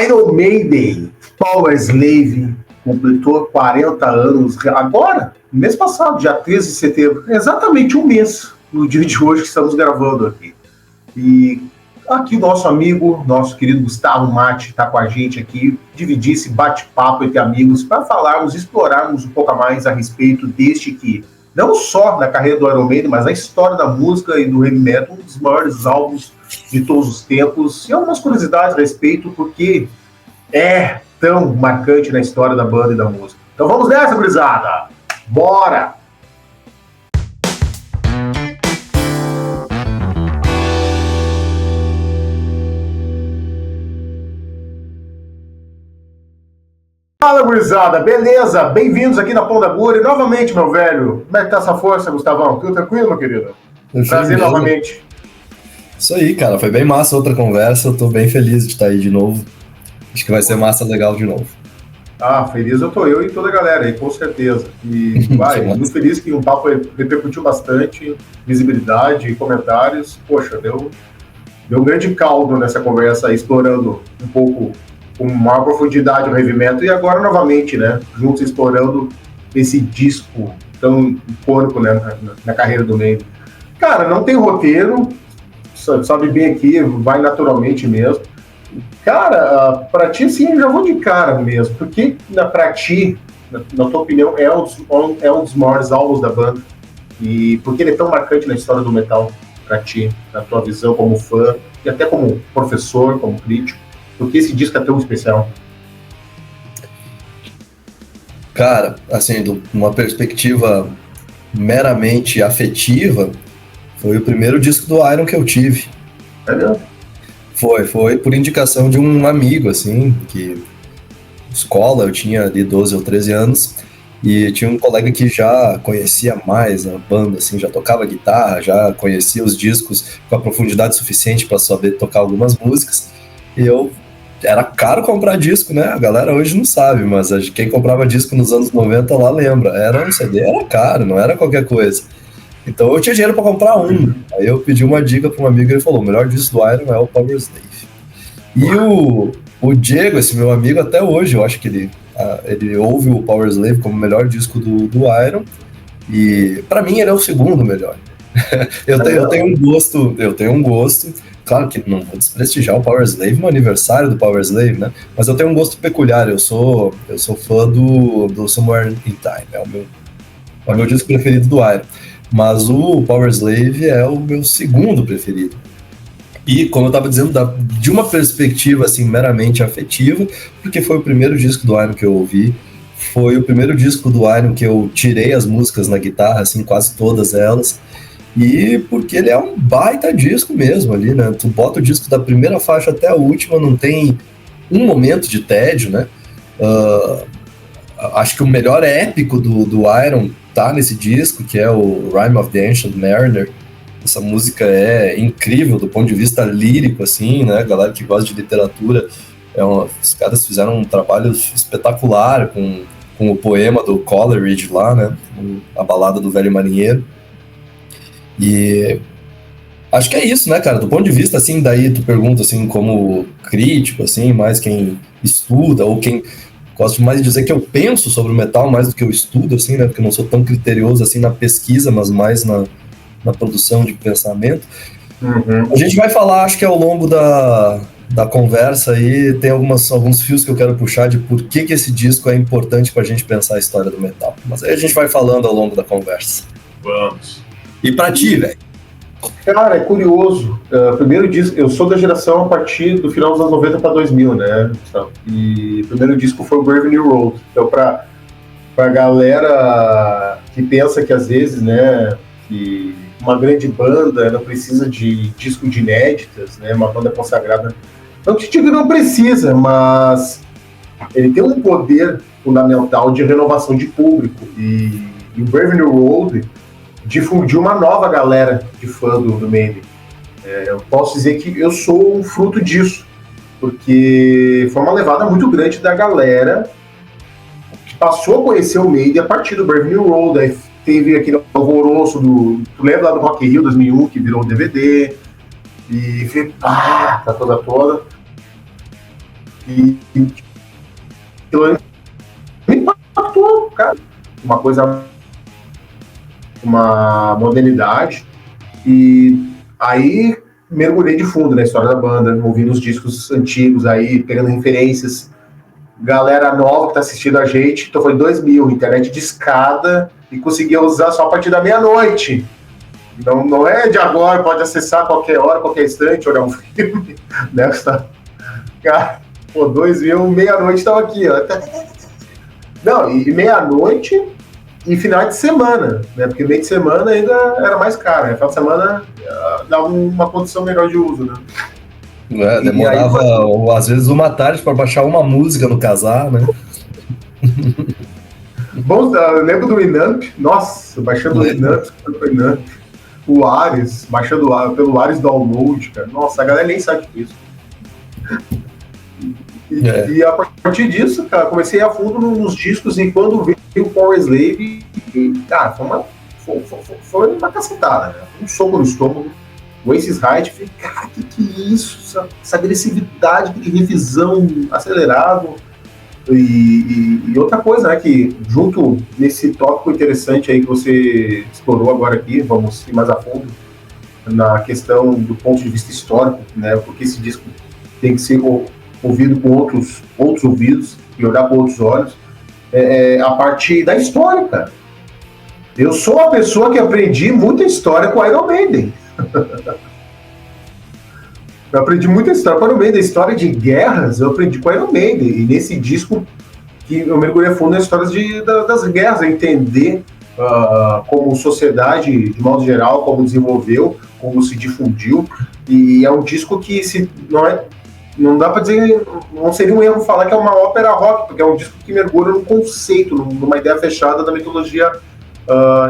Iron Maiden, Power Slave, completou 40 anos agora, mês passado, dia 13 de setembro, exatamente um mês, no dia de hoje que estamos gravando aqui. E aqui o nosso amigo, nosso querido Gustavo Matti está com a gente aqui, dividir esse bate-papo entre amigos para falarmos, explorarmos um pouco mais a respeito deste que, não só na carreira do Iron Maiden, mas na história da música e do heavy metal, um dos maiores álbuns de todos os tempos, e algumas curiosidades a respeito, porque é tão marcante na história da banda e da música. Então vamos nessa, gurizada! Bora! Fala, gurizada, beleza? Bem-vindos aqui na Pão da Bura. E novamente, meu velho, como é que tá essa força, Gustavão? Tudo tranquilo, meu querido? Prazer novamente. Isso aí, cara, foi bem massa a outra conversa, eu tô bem feliz de estar aí de novo. Acho que vai ser massa legal de novo. Ah, feliz eu tô, eu e toda a galera aí, com certeza. E muito feliz que o papo repercutiu bastante, visibilidade e comentários. Poxa, deu um grande caldo nessa conversa aí, explorando um pouco com maior profundidade o heavy metal e agora novamente, né, juntos explorando esse disco tão icônico, né, na carreira do Maiden. Cara, não tem roteiro, sabe bem aqui, vai naturalmente mesmo. Cara, pra ti, assim, eu já vou de cara mesmo, porque pra ti, na tua opinião, é um dos maiores álbuns da banda, e porque ele é tão marcante na história do metal, pra ti, na tua visão como fã, e até como professor, como crítico, porque esse disco é tão especial? Cara, assim, de uma perspectiva meramente afetiva, foi o primeiro disco do Iron que eu tive. É mesmo? Foi por indicação de um amigo, assim, que escola, eu tinha ali 12 ou 13 anos, e tinha um colega que já conhecia mais a banda, assim, já tocava guitarra, já conhecia os discos com a profundidade suficiente para saber tocar algumas músicas, e era caro comprar disco, né? A galera hoje não sabe, mas quem comprava disco nos anos 90 lá lembra. Era um CD, era caro, não era qualquer coisa. Então eu tinha dinheiro para comprar um. Aí eu pedi uma dica para um amigo e ele falou: o melhor disco do Iron é o Power Slave. E o Diego, esse meu amigo, até hoje, eu acho que ele ouve o Power Slave como o melhor disco do Iron. E para mim ele é o segundo melhor. eu tenho um gosto. Claro que não vou desprestigiar o Power Slave no aniversário do Power Slave, né? Mas eu tenho um gosto peculiar. Eu sou fã do Somewhere in Time. É o meu disco preferido do Iron. Mas o Power Slave é o meu segundo preferido. E, como eu estava dizendo, de uma perspectiva assim, meramente afetiva, porque foi o primeiro disco do Iron que eu ouvi, foi o primeiro disco do Iron que eu tirei as músicas na guitarra, assim, quase todas elas, e porque ele é um baita disco mesmo ali, né? Tu bota o disco da primeira faixa até a última, não tem um momento de tédio, né? Acho que o melhor épico do Iron tá nesse disco, que é o Rime of the Ancient Mariner. Essa música é incrível do ponto de vista lírico, assim, né? Galera que gosta de literatura, os caras fizeram um trabalho espetacular com o poema do Coleridge lá, né? A Balada do Velho Marinheiro. E acho que é isso, né, cara? Do ponto de vista, assim, daí tu pergunta, assim, como crítico, assim, mais quem estuda, ou quem gosto mais de dizer que eu penso sobre o metal mais do que eu estudo, assim, né? Porque eu não sou tão criterioso, assim, na pesquisa, mas mais na produção de pensamento. Uhum. A gente vai falar, acho que ao longo da conversa aí, tem alguns fios que eu quero puxar de por que esse disco é importante pra gente pensar a história do metal. Mas aí a gente vai falando ao longo da conversa. Vamos. E pra ti, velho? Cara, é curioso. Primeiro disco, eu sou da geração a partir do final dos anos 90 para 2000, né? E o primeiro disco foi o Brave New World. Então, pra galera que pensa que às vezes, né, que uma grande banda não precisa de disco de inéditas, né? Uma banda consagrada. Não te digo que não precisa, mas ele tem um poder fundamental de renovação de público. E o Brave New World difundiu uma nova galera de fã do Maiden. Eu posso dizer que eu sou um fruto disso, porque foi uma levada muito grande da galera que passou a conhecer o Maiden a partir do Brave New World. Aí teve aquele alvoroço tu lembra lá do Rock in Rio 2001, que virou DVD, e foi tá toda. E aquilo me impactou, cara. Uma coisa, uma modernidade. E aí mergulhei de fundo na história da banda, ouvindo os discos antigos aí, pegando referências. Galera nova que tá assistindo a gente, então foi 2000, internet de escada, e conseguia usar só a partir da meia-noite. Não é de agora, pode acessar a qualquer hora, qualquer instante, olhar um filme, né? Cara, pô, 2000, meia-noite tava aqui, ó. Não, e meia-noite e final de semana, né? Porque meio de semana ainda era mais caro, né? Final de semana dava uma condição melhor de uso, né? Demorava, às vezes, uma tarde para baixar uma música no casar, né? Bom, eu lembro do Winamp, nossa, baixando o Winamp, o Ares, baixando pelo Ares Download, cara. Nossa, a galera nem sabe disso. E a partir disso, cara, comecei a fundo nos discos, e quando veio o Powerslave, cara, foi uma cacetada, né? Um soco no estômago. O Aces High, falei, cara, que é isso? Essa agressividade de revisão acelerado. E outra coisa, né, que junto nesse tópico interessante aí que você explorou agora aqui, vamos ir mais a fundo na questão do ponto de vista histórico, né, porque esse disco tem que ser ouvido com outros ouvidos e olhar com outros olhos, a partir da história, cara. Eu sou uma pessoa que aprendi muita história com Iron Maiden. Eu aprendi muita história com Iron Maiden. A história de guerras eu aprendi com Iron Maiden. E nesse disco que eu mergulhei a fundo nas histórias das guerras, a entender como sociedade, de modo geral, como desenvolveu, como se difundiu. E é um disco que não dá para dizer, não seria um erro falar que é uma ópera rock, porque é um disco que mergulha num conceito, numa ideia fechada da mitologia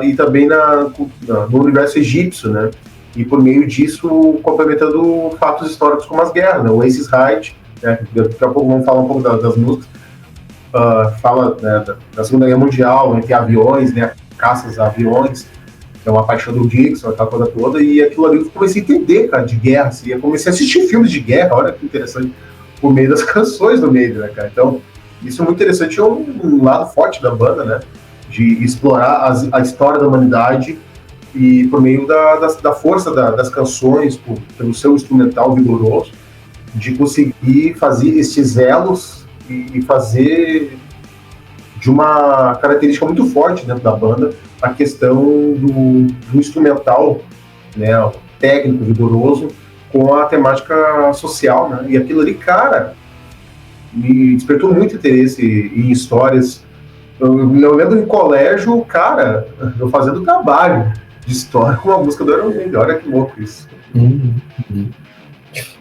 e também no universo egípcio, né? E por meio disso, complementando fatos históricos como as guerras, né? O Aces High, né? Daqui a pouco vamos falar um pouco das músicas, fala, né, da Segunda Guerra Mundial, entre aviões, né? Caças a aviões, que é uma paixão do Dixon, aquela coisa toda, e aquilo ali eu comecei a entender, cara, de guerra, assim, eu comecei a assistir filmes de guerra, olha que interessante, por meio das canções do Maiden, né, cara? Então, isso é muito interessante, é um lado forte da banda, né? De explorar a história da humanidade e por meio da força das canções, pelo seu instrumental vigoroso, de conseguir fazer estes elos e fazer de uma característica muito forte dentro da banda a questão do instrumental, né, técnico, vigoroso, com a temática social, né? E aquilo ali, cara, me despertou muito interesse em histórias. Eu lembro em colégio, cara, eu fazendo trabalho de história com a música do Iron Maiden. Olha que louco isso.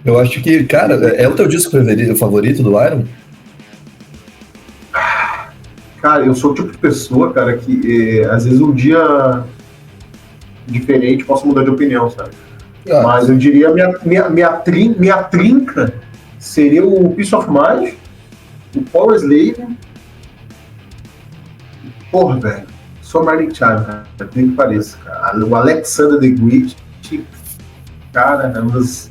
Eu acho que, cara, é o teu disco favorito do Iron? Cara, eu sou o tipo de pessoa, cara, que às vezes um dia diferente posso mudar de opinião, sabe? Mas eu diria minha trinca seria o Peace of Mind, o Powerslave. Porra, velho, sou Marley Child, cara, tem que pareça, cara. O Alexander the Great, cara, é um dos...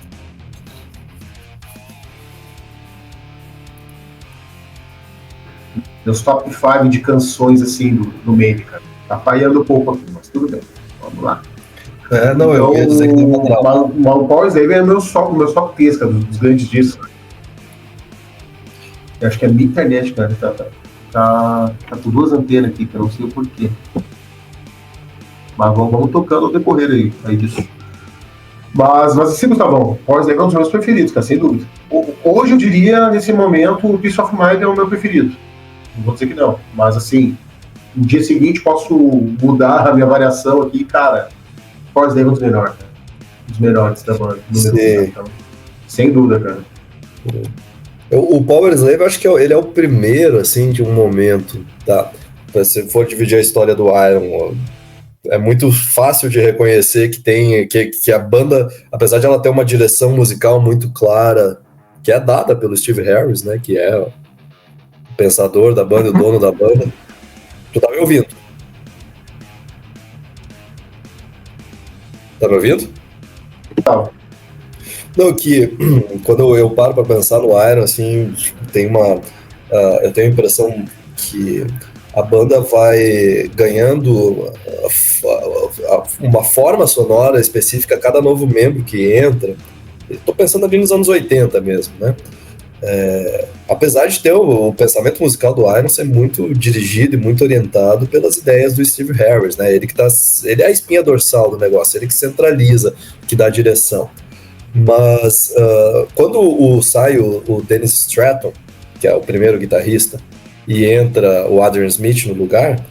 meus top 5 de canções, assim, do Maiden, cara. Tá falhando um pouco aqui, mas tudo bem, vamos lá. Não, eu ia dizer que tem o Powerslave é meus top 3, cara, dos grandes discos. Eu acho que é a minha internet, cara, tá com duas antenas aqui, que eu não sei o porquê. Mas vamos tocando ao decorrer aí disso. Mas assim, Gustavão, Powerslave é um dos meus preferidos, cara, sem dúvida. Hoje eu diria, nesse momento, o Peace of Mind é o meu preferido. Não vou dizer que não, mas assim, no dia seguinte posso mudar a minha variação aqui, cara. Powerslave é um dos melhores, cara. Um dos melhores da banda. Então, sem dúvida, cara. O Powerslave, acho que ele é o primeiro, assim, de um momento, tá? Se for dividir a história do Iron, é muito fácil de reconhecer que a banda, apesar de ela ter uma direção musical muito clara, que é dada pelo Steve Harris, né, que é o pensador da banda, o dono da banda. Tu tá me ouvindo? Tá me ouvindo? Tá. Não, que quando eu paro para pensar no Iron, assim, tem uma. Eu tenho a impressão que a banda vai ganhando uma forma sonora específica a cada novo membro que entra. Estou pensando ali nos anos 80 mesmo, né? Apesar de ter o pensamento musical do Iron ser muito dirigido e muito orientado pelas ideias do Steve Harris, né? Ele é a espinha dorsal do negócio, ele que centraliza, que dá a direção. Mas quando sai o Dennis Stratton, que é o primeiro guitarrista, e entra o Adrian Smith no lugar,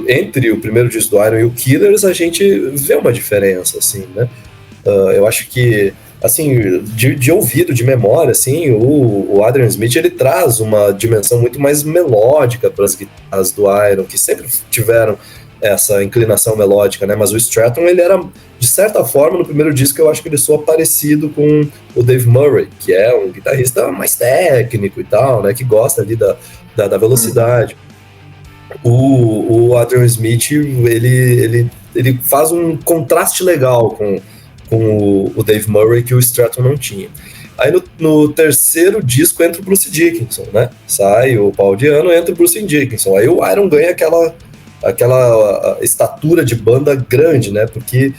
entre o primeiro disco do Iron e o Killers, a gente vê uma diferença, assim, né? Eu acho que, assim, de ouvido, de memória, assim, o Adrian Smith, ele traz uma dimensão muito mais melódica para as guitarras do Iron, que sempre tiveram essa inclinação melódica, né? Mas o Stratton, ele era, de certa forma, no primeiro disco, eu acho que ele soa parecido com o Dave Murray, que é um guitarrista mais técnico e tal, né? Que gosta ali da velocidade. O Adrian Smith, ele faz um contraste legal com o Dave Murray que o Stratton não tinha. Aí no terceiro disco entra o Bruce Dickinson, né? Sai o Paul Di'Anno, entra o Bruce Dickinson. Aí o Iron ganha aquela estatura de banda grande, né? Porque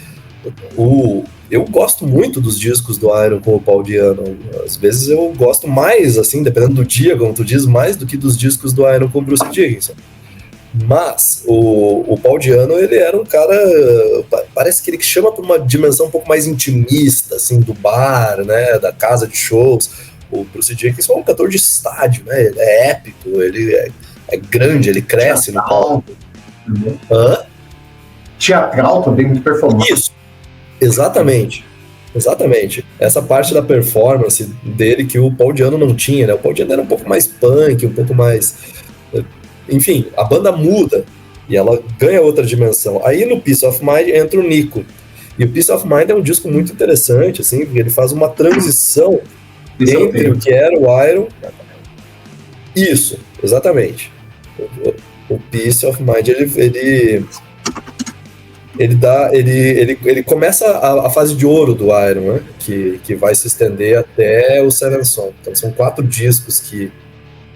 eu gosto muito dos discos do Iron com o Paul Di'Anno. Às vezes eu gosto mais, assim, dependendo do dia, como tu diz, mais do que dos discos do Iron com o Bruce Dickinson. Mas o Paul Di'Anno, ele era um cara, parece que ele chama para uma dimensão um pouco mais intimista, assim, do bar, né, da casa de shows. O Bruce Dickinson é um cantor de estádio, né, ele é épico, ele é grande, ele cresce no palco. Teatral também, muito performante. Isso, exatamente. Essa parte da performance dele que o Paul Di'Anno não tinha, né, o Paul Di'Anno era um pouco mais punk, um pouco mais... Enfim, a banda muda e ela ganha outra dimensão. Aí no Peace of Mind entra o Nico. E o Peace of Mind é um disco muito interessante, assim, porque ele faz uma transição entre o que era o Iron. Isso, exatamente. O Peace of Mind, ele começa a fase de ouro do Iron, né? Que vai se estender até o Seven Son. Então são 4 discos que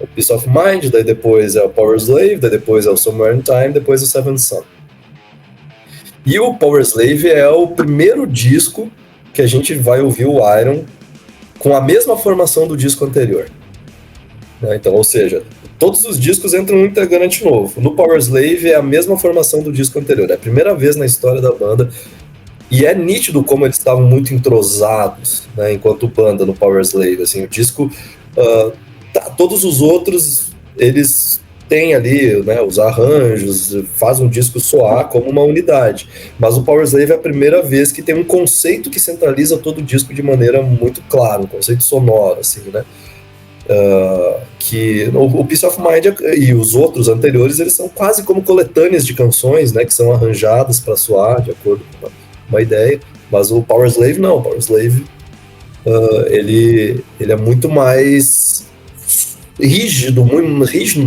o Peace of Mind, daí depois é o Power Slave, daí depois é o Somewhere in Time, depois o Seven Son. E o Power Slave é o primeiro disco que a gente vai ouvir o Iron com a mesma formação do disco anterior. Então, ou seja, todos os discos entram um integrante novo. No Power Slave é a mesma formação do disco anterior. É a primeira vez na história da banda. E é nítido como eles estavam muito entrosados, né, enquanto banda no Power Slave. Assim, o disco... todos os outros, eles têm ali, né, os arranjos, faz um disco soar como uma unidade. Mas o Power Slave é a primeira vez que tem um conceito que centraliza todo o disco de maneira muito clara, um conceito sonoro, assim, né? Que o Peace of Mind e os outros anteriores, eles são quase como coletâneas de canções, né, que são arranjadas para soar de acordo com uma ideia. Mas o Power Slave não, o Power Slave ele é muito mais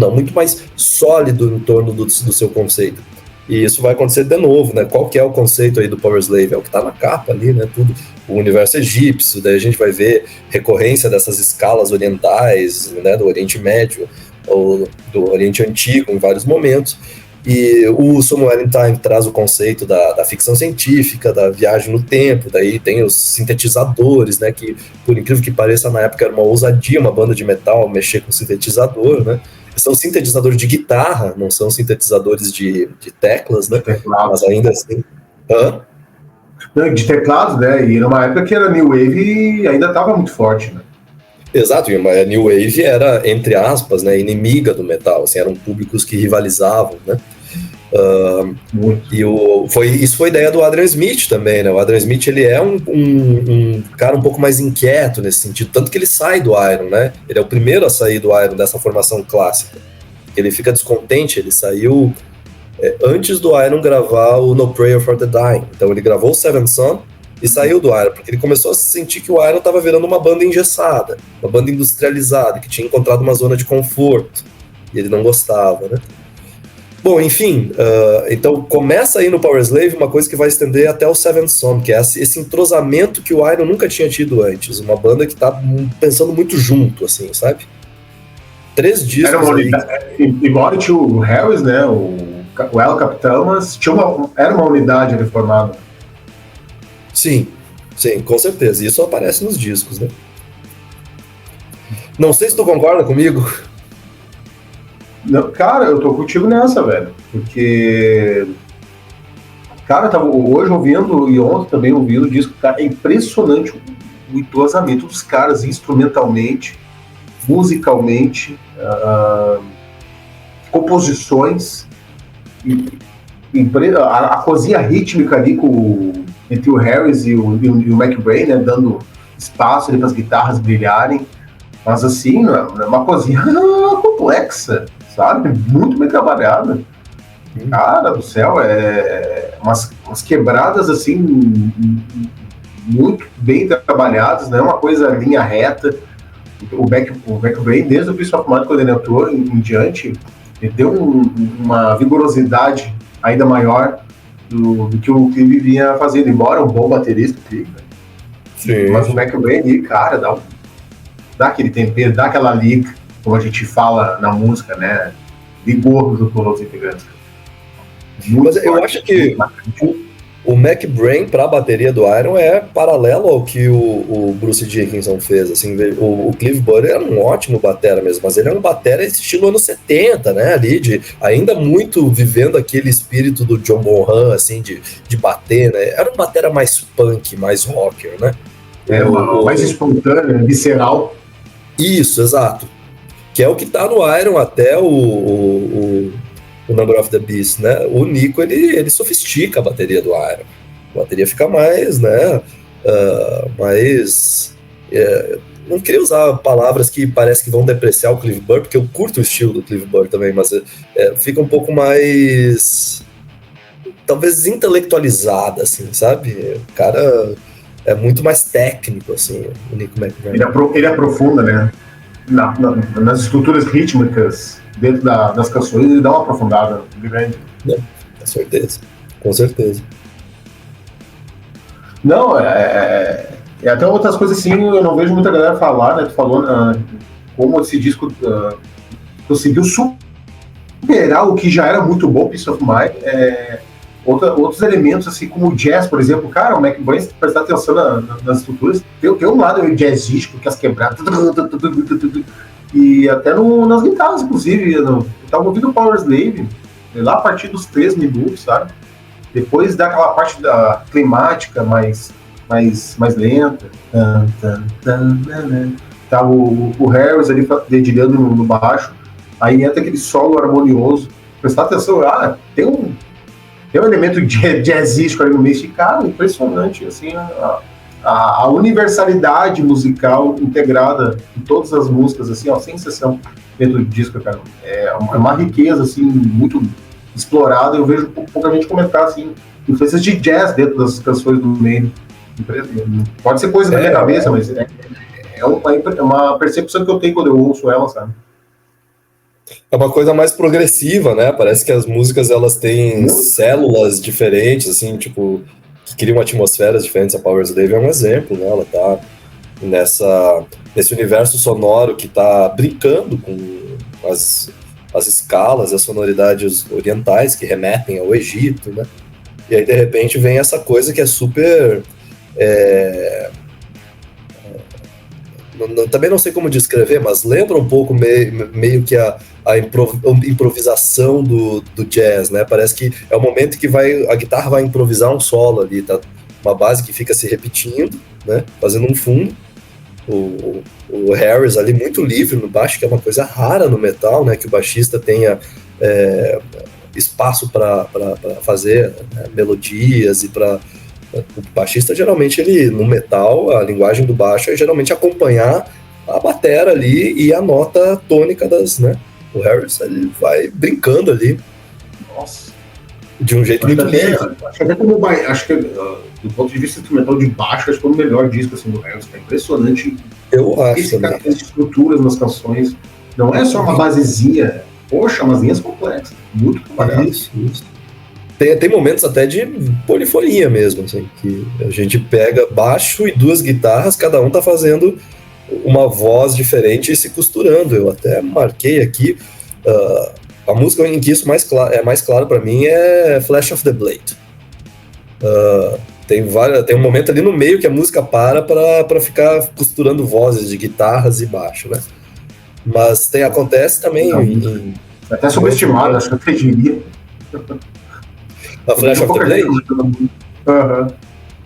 muito mais sólido em torno do seu conceito. E isso vai acontecer de novo, né? Qual que é o conceito aí do Power Slave? É o que tá na capa ali, né? Tudo. O universo egípcio, daí a gente vai ver recorrência dessas escalas orientais, né? Do Oriente Médio, ou do Oriente Antigo em vários momentos. E o Somewhere in Time traz o conceito da ficção científica, da viagem no tempo, daí tem os sintetizadores, né, que, por incrível que pareça, na época era uma ousadia, uma banda de metal mexer com sintetizador, né, são sintetizadores de guitarra, não são sintetizadores de teclas, né, mas ainda assim... De teclados, né, e numa época que era New Wave e ainda estava muito forte, né. Exato, a New Wave era, entre aspas, né, inimiga do metal, assim, eram públicos que rivalizavam, né. Isso foi ideia do Adrian Smith também, né? O Adrian Smith, ele é um cara um pouco mais inquieto nesse sentido, tanto que ele sai do Iron, né? Ele é o primeiro a sair do Iron dessa formação clássica. Ele fica descontente, ele saiu antes do Iron gravar o No Prayer for the Dying. Então ele gravou o Seven Son e saiu do Iron, porque ele começou a sentir que o Iron estava virando uma banda engessada, uma banda industrializada, que tinha encontrado uma zona de conforto, e ele não gostava, né? Bom, enfim, então começa aí no Powerslave uma coisa que vai estender até o Seventh Son, que é esse entrosamento que o Iron nunca tinha tido antes, uma banda que tá pensando muito junto, assim, sabe? 3 discos Era uma aí. unidade, embora tinha o Harris, né, o El Capitão, mas era uma unidade ali formada. Sim, com certeza. Isso aparece nos discos, né? Não sei se tu concorda comigo. Não, cara, eu tô contigo nessa, velho. Porque, cara, eu tava hoje ouvindo e ontem também ouvindo o disco, cara, é impressionante o entrosamento dos caras instrumentalmente, musicalmente, composições, a cozinha rítmica ali entre o Harris e o McBrain, né, dando espaço ali para as guitarras brilharem, mas assim, é uma cozinha complexa, sabe? Muito bem trabalhada. Cara do céu, umas quebradas assim muito bem trabalhadas, não é uma coisa linha reta. O McBrain, desde o Piece of Mind, quando ele entrou em diante, ele deu uma vigorosidade ainda maior do que o Clive vinha fazendo, embora um bom baterista, Sim. Mas o McBrain ali, cara, dá aquele tempero, dá aquela liga, como a gente fala na música, né? Vigor junto com os integrantes. Mas eu acho que o McBrain para a bateria do Iron é paralelo ao que o Bruce Dickinson fez. Assim, o Clive Burr era um ótimo batera mesmo, mas ele é um batera estilo anos 70, né? Ali, ainda muito vivendo aquele espírito do John Bonham, assim, de bater, né? Era um batera mais punk, mais rocker, né? Mais espontâneo, visceral. Isso, exato. Que é o que tá no Iron até o Number of the Beast, né? O Nico, ele sofistica a bateria do Iron. A bateria fica mais, né? Não queria usar palavras que parece que vão depreciar o Clive Burr, porque eu curto o estilo do Clive Burr também, mas fica um pouco mais, talvez, intelectualizada, assim, sabe? O cara é muito mais técnico, assim, o Nico McBrain. Ele aprofunda, né? Nas estruturas rítmicas dentro das canções, ele dá uma aprofundada grande. Com certeza. Não, até outras coisas assim, eu não vejo muita galera falar, né? Tu falou como esse disco conseguiu superar o que já era muito bom, Peace of Mind. Outros elementos, assim, como o jazz, por exemplo. Cara, o McBrain, se prestar atenção nas estruturas, tem um lado meio jazzístico, que as quebradas, e até nas guitarras, inclusive. Eu tava ouvindo o Powerslave, lá a partir dos 3 minutos, sabe? Depois dá aquela parte da climática mais lenta. Tá o Harris ali dedilhando no baixo, aí entra aquele solo harmonioso. Prestar atenção, tem um elemento jazzístico ali no meio, e, cara, impressionante, assim, a universalidade musical integrada em todas as músicas, assim, sem exceção, dentro do disco, cara. É uma riqueza, assim, muito explorada. Eu vejo pouca gente comentar, assim, influências de jazz dentro das canções do meio. Pode ser coisa da minha cabeça, mas é uma percepção que eu tenho quando eu ouço ela, sabe? É uma coisa mais progressiva, né? Parece que as músicas, elas têm células diferentes, assim, tipo, que criam atmosferas diferentes. A Powerslave é um exemplo, né? Ela tá nesse universo sonoro que tá brincando com as escalas, as sonoridades orientais que remetem ao Egito, né? E aí, de repente, vem essa coisa que é super... também não sei como descrever, mas lembra um pouco meio que a improvisação do jazz, né? Parece que é o momento que a guitarra vai improvisar um solo ali, tá? Uma base que fica se repetindo, né? Fazendo um fundo. O Harris ali muito livre no baixo, que é uma coisa rara no metal, né? Que o baixista tenha espaço para fazer, né, melodias e para... O baixista, geralmente, no metal, a linguagem do baixo é geralmente acompanhar a batera ali e a nota tônica né? O Harris, ele vai brincando ali. Nossa. De um jeito muito livre. Acho que do ponto de vista instrumental de baixo, acho que é o melhor disco, assim, do Harris. É impressionante. Eu acho esse cara fez estruturas nas canções. Não é só uma basezinha Poxa, umas linhas complexas, muito trabalhadas. Isso. Tem momentos até de polifonia mesmo, assim, que a gente pega baixo e duas guitarras, cada um tá fazendo uma voz diferente e se costurando. Eu até marquei aqui, a música em que isso é mais claro para mim é Flash of the Blade. Tem um momento ali no meio que a música para ficar costurando vozes de guitarras e baixo, né? Mas acontece também até subestimado, acho que eu acreditaria. A Flash of the Blade? Uhum.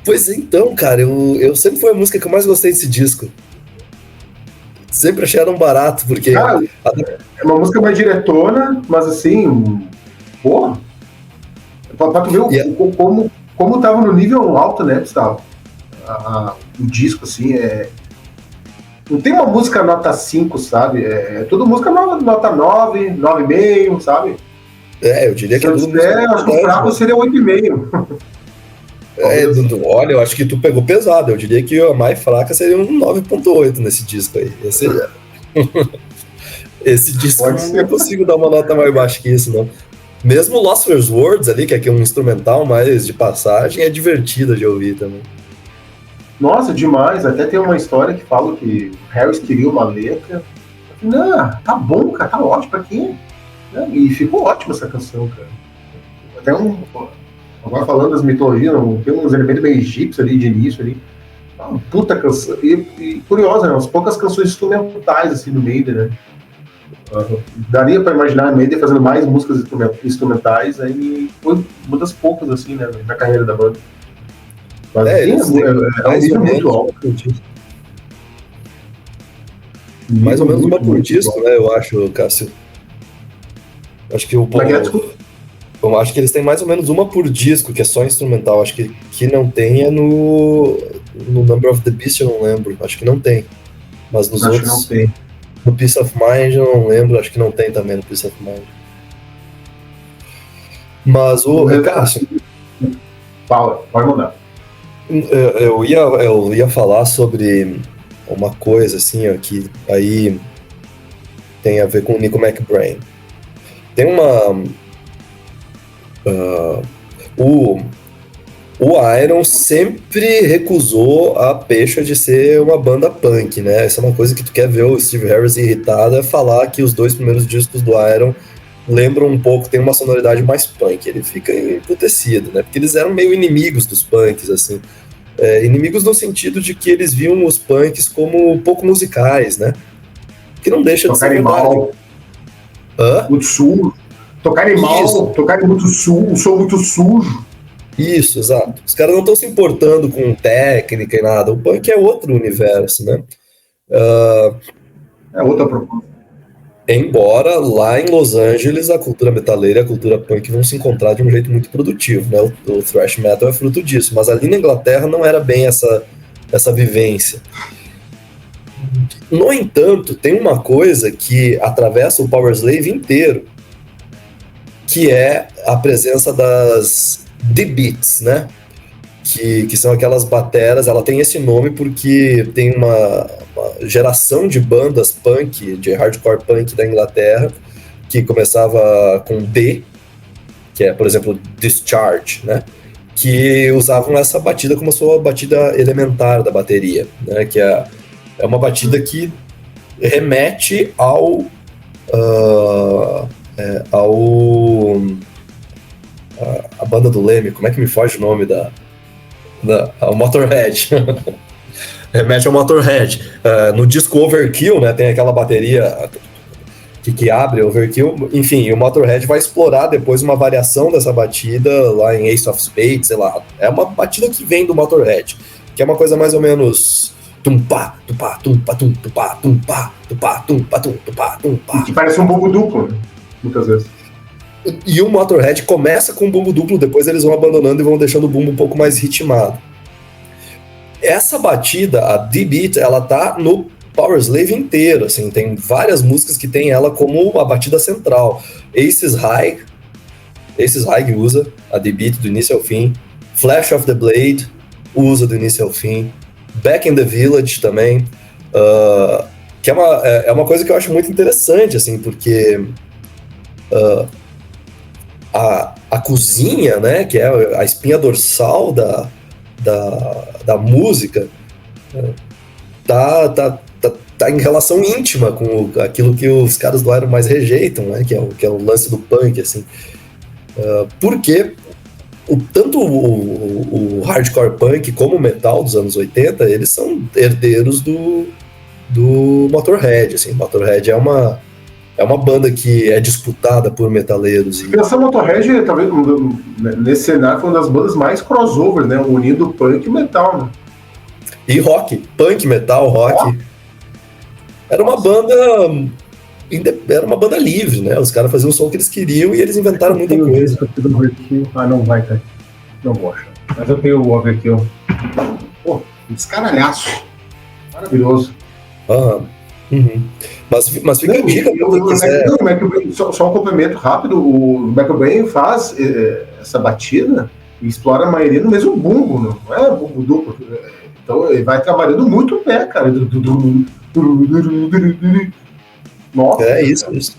Pois então, cara, eu sempre foi a música que eu mais gostei desse disco. Sempre achei ela um barato, porque... Cara, é uma música mais diretona, mas assim... Porra! Pra tu ver como tava no nível alto, né, Gustavo? O disco, assim, não tem uma música nota 5, sabe? É tudo música nota 9, 9,5, sabe? Eu diria que é tudo música. Acho que o fraco seria 8,5. Olha, eu acho que tu pegou pesado. Eu diria que a mais fraca seria um 9,8 nesse disco aí. Esse disco eu não consigo dar uma nota mais baixa que isso, não. Mesmo Lost First Words ali, que é um instrumental mais de passagem, é divertido de ouvir também. Nossa, demais. Até tem uma história que fala que o Harris queria uma letra. Não, tá bom, cara, tá ótimo pra quem? E ficou ótima essa canção, cara. Até agora falando das mitologias, tem uns elementos meio egípcios ali de início ali. Uma puta canção. E curiosa, né? Umas poucas canções instrumentais assim no Maiden, né? Daria pra imaginar a Maiden fazendo mais músicas instrumentais, aí foi uma das poucas assim, né, na carreira da banda. Mas é um nível muito alto. Mais ou menos uma por disco, né, eu acho, Cássio. Acho que eu acho que eles têm mais ou menos uma por disco, que é só instrumental. Acho que não tem no Number of the Beast, eu não lembro. Acho que não tem. Mas nos outros... não tem. No Peace of Mind eu não lembro, acho que não tem também no Peace of Mind. Mas Cássio... Fala, pode mandar. Eu ia falar sobre uma coisa assim, ó, que aí tem a ver com o Nico McBrain. Tem uma... O Iron sempre recusou a pecha de ser uma banda punk, né? Essa é uma coisa que tu quer ver o Steve Harris irritado, é falar que os 2 primeiros discos do Iron lembram um pouco, tem uma sonoridade mais punk. Ele fica emputecido, né? Porque eles eram meio inimigos dos punks, assim. Inimigos no sentido de que eles viam os punks como pouco musicais, né? Que não deixa de ser mal. Muito sujo. Tocarem mal, tocarem muito sujo, sou muito sujo. Isso, exato. Os caras não estão se importando com técnica e nada. O punk é outro universo, né? É outra proposta. Embora lá em Los Angeles a cultura metaleira e a cultura punk vão se encontrar de um jeito muito produtivo, né? O thrash metal é fruto disso. Mas ali na Inglaterra não era bem essa vivência. No entanto, tem uma coisa que atravessa o Powerslave inteiro, que é a presença das The Beats, né? Que são aquelas bateras. Ela tem esse nome porque tem uma geração de bandas punk, de hardcore punk da Inglaterra, que começava com D, que é, por exemplo, Discharge, né? Que usavam essa batida como sua batida elementar da bateria, né? Que é uma batida que remete a banda do Leme, como é que me foge o nome ao Motorhead? Remete ao Motorhead. No disco Overkill, né, tem aquela bateria que abre Overkill. Enfim, o Motorhead vai explorar depois uma variação dessa batida lá em Ace of Spades, sei lá. É uma batida que vem do Motorhead, que é uma coisa mais ou menos tum-pá, tum-pá, tum-pá, tum-pá, tum-pá, tum-pá, tum-pá, tum-pá, tum-pá. Que parece um bumbo duplo, né? Muitas vezes. E o Motorhead começa com um bumbo duplo, depois eles vão abandonando e vão deixando o bumbo um pouco mais ritmado. Essa batida, a D-Beat, ela tá no Powerslave inteiro, assim, tem várias músicas que tem ela como a batida central. Aces High usa a D-Beat do início ao fim. Flash of the Blade usa do início ao fim. Back in the Village também, que é uma coisa que eu acho muito interessante, assim, porque a cozinha, né, que é a espinha dorsal da música, tá em relação íntima com aquilo que os caras do Iron mais rejeitam, né, que é o lance do punk, assim. Porque tanto o hardcore punk como o metal dos anos 80, eles são herdeiros do Motorhead, assim. Motorhead é uma banda que é disputada por metaleiros. Essa Motorhead, talvez, nesse cenário, foi uma das bandas mais crossover, né? Unindo punk e metal, né? E rock, punk, metal, rock. Era uma banda livre, né? Os caras faziam o som que eles queriam e eles inventaram muita coisa. Não vai, tá? Não vou achar. Mas eu tenho o Overkill. Pô, um descaralhaço. Maravilhoso. Uhum. Mas fica em dica pra quem quiser. Só um complemento rápido. O McBrain faz essa batida e explora a maioria no mesmo bumbo, não é bumbo duplo. Então ele vai trabalhando muito o pé, cara. Nossa. É isso.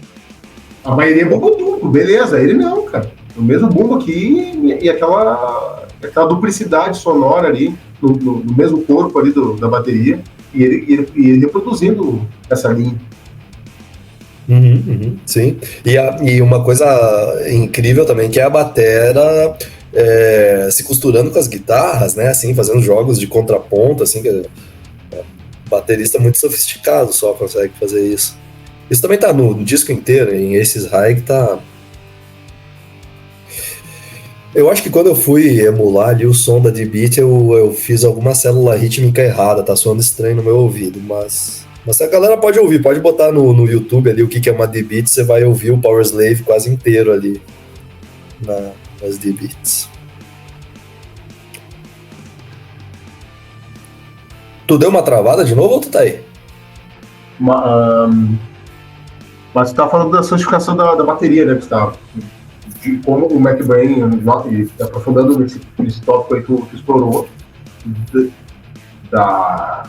A maioria é bumbo duplo, beleza. Ele não, cara. O mesmo bumbo aqui e aquela duplicidade sonora ali no mesmo corpo ali da bateria. E ele reproduzindo essa linha. Sim. E uma coisa incrível também, que é a batera se costurando com as guitarras, né? Assim, fazendo jogos de contraponto, assim, que baterista muito sofisticado só consegue fazer isso. Isso também tá no disco inteiro, em Aces High, que tá... Eu acho que quando eu fui emular ali o som da D-Beat, eu fiz alguma célula rítmica errada, tá soando estranho no meu ouvido, mas a galera pode ouvir, pode botar no YouTube ali o que é uma D-Beat, você vai ouvir o Power Slave quase inteiro ali nas D-Beats. Tu deu uma travada de novo ou tu tá aí? Mas você tá falando da sofisticação da bateria, né, Gustavo? De como o McBrain, aprofundando nesse tópico aí que tu explorou, da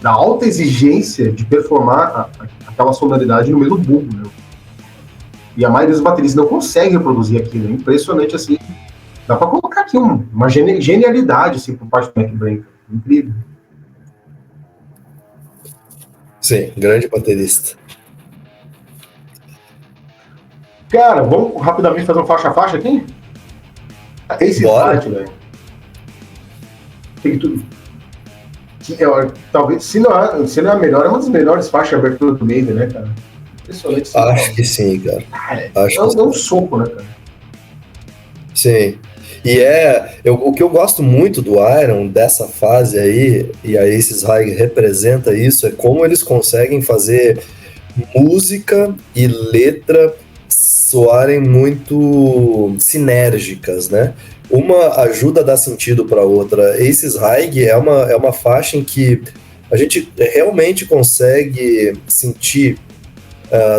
alta exigência de performar aquela sonoridade no mesmo bumbo, né? E a maioria dos bateristas não consegue reproduzir aquilo, é impressionante, assim. Dá pra colocar aqui uma genialidade, assim, por parte do McBrain. Incrível. Sim, grande baterista. Cara, vamos rapidamente fazer um faixa-faixa aqui? Esse site, velho. Tem tudo. Talvez, se não é a melhor, é uma das melhores faixas de abertura do Maiden, né, cara? Impressionante. Acho que sim, cara. É um soco, né, cara? Sim. E o que eu gosto muito do Iron, dessa fase aí, e a Aces High representa isso, é como eles conseguem fazer música e letra soarem muito sinérgicas, né? Uma ajuda a dar sentido para a outra. Aces High é uma faixa em que a gente realmente consegue sentir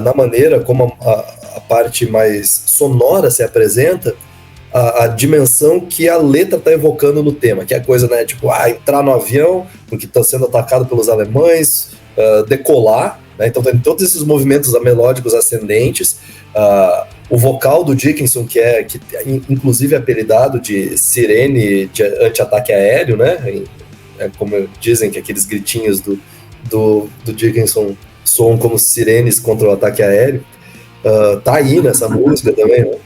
na maneira como a parte mais sonora se apresenta, a dimensão que a letra está evocando no tema, que é a coisa, né, tipo, entrar no avião, porque está sendo atacado pelos alemães, decolar, né, então tem todos esses movimentos melódicos ascendentes, o vocal do Dickinson, que inclusive apelidado de sirene de anti-ataque aéreo, né, como dizem que aqueles gritinhos do Dickinson soam como sirenes contra o ataque aéreo, tá aí nessa música também, né?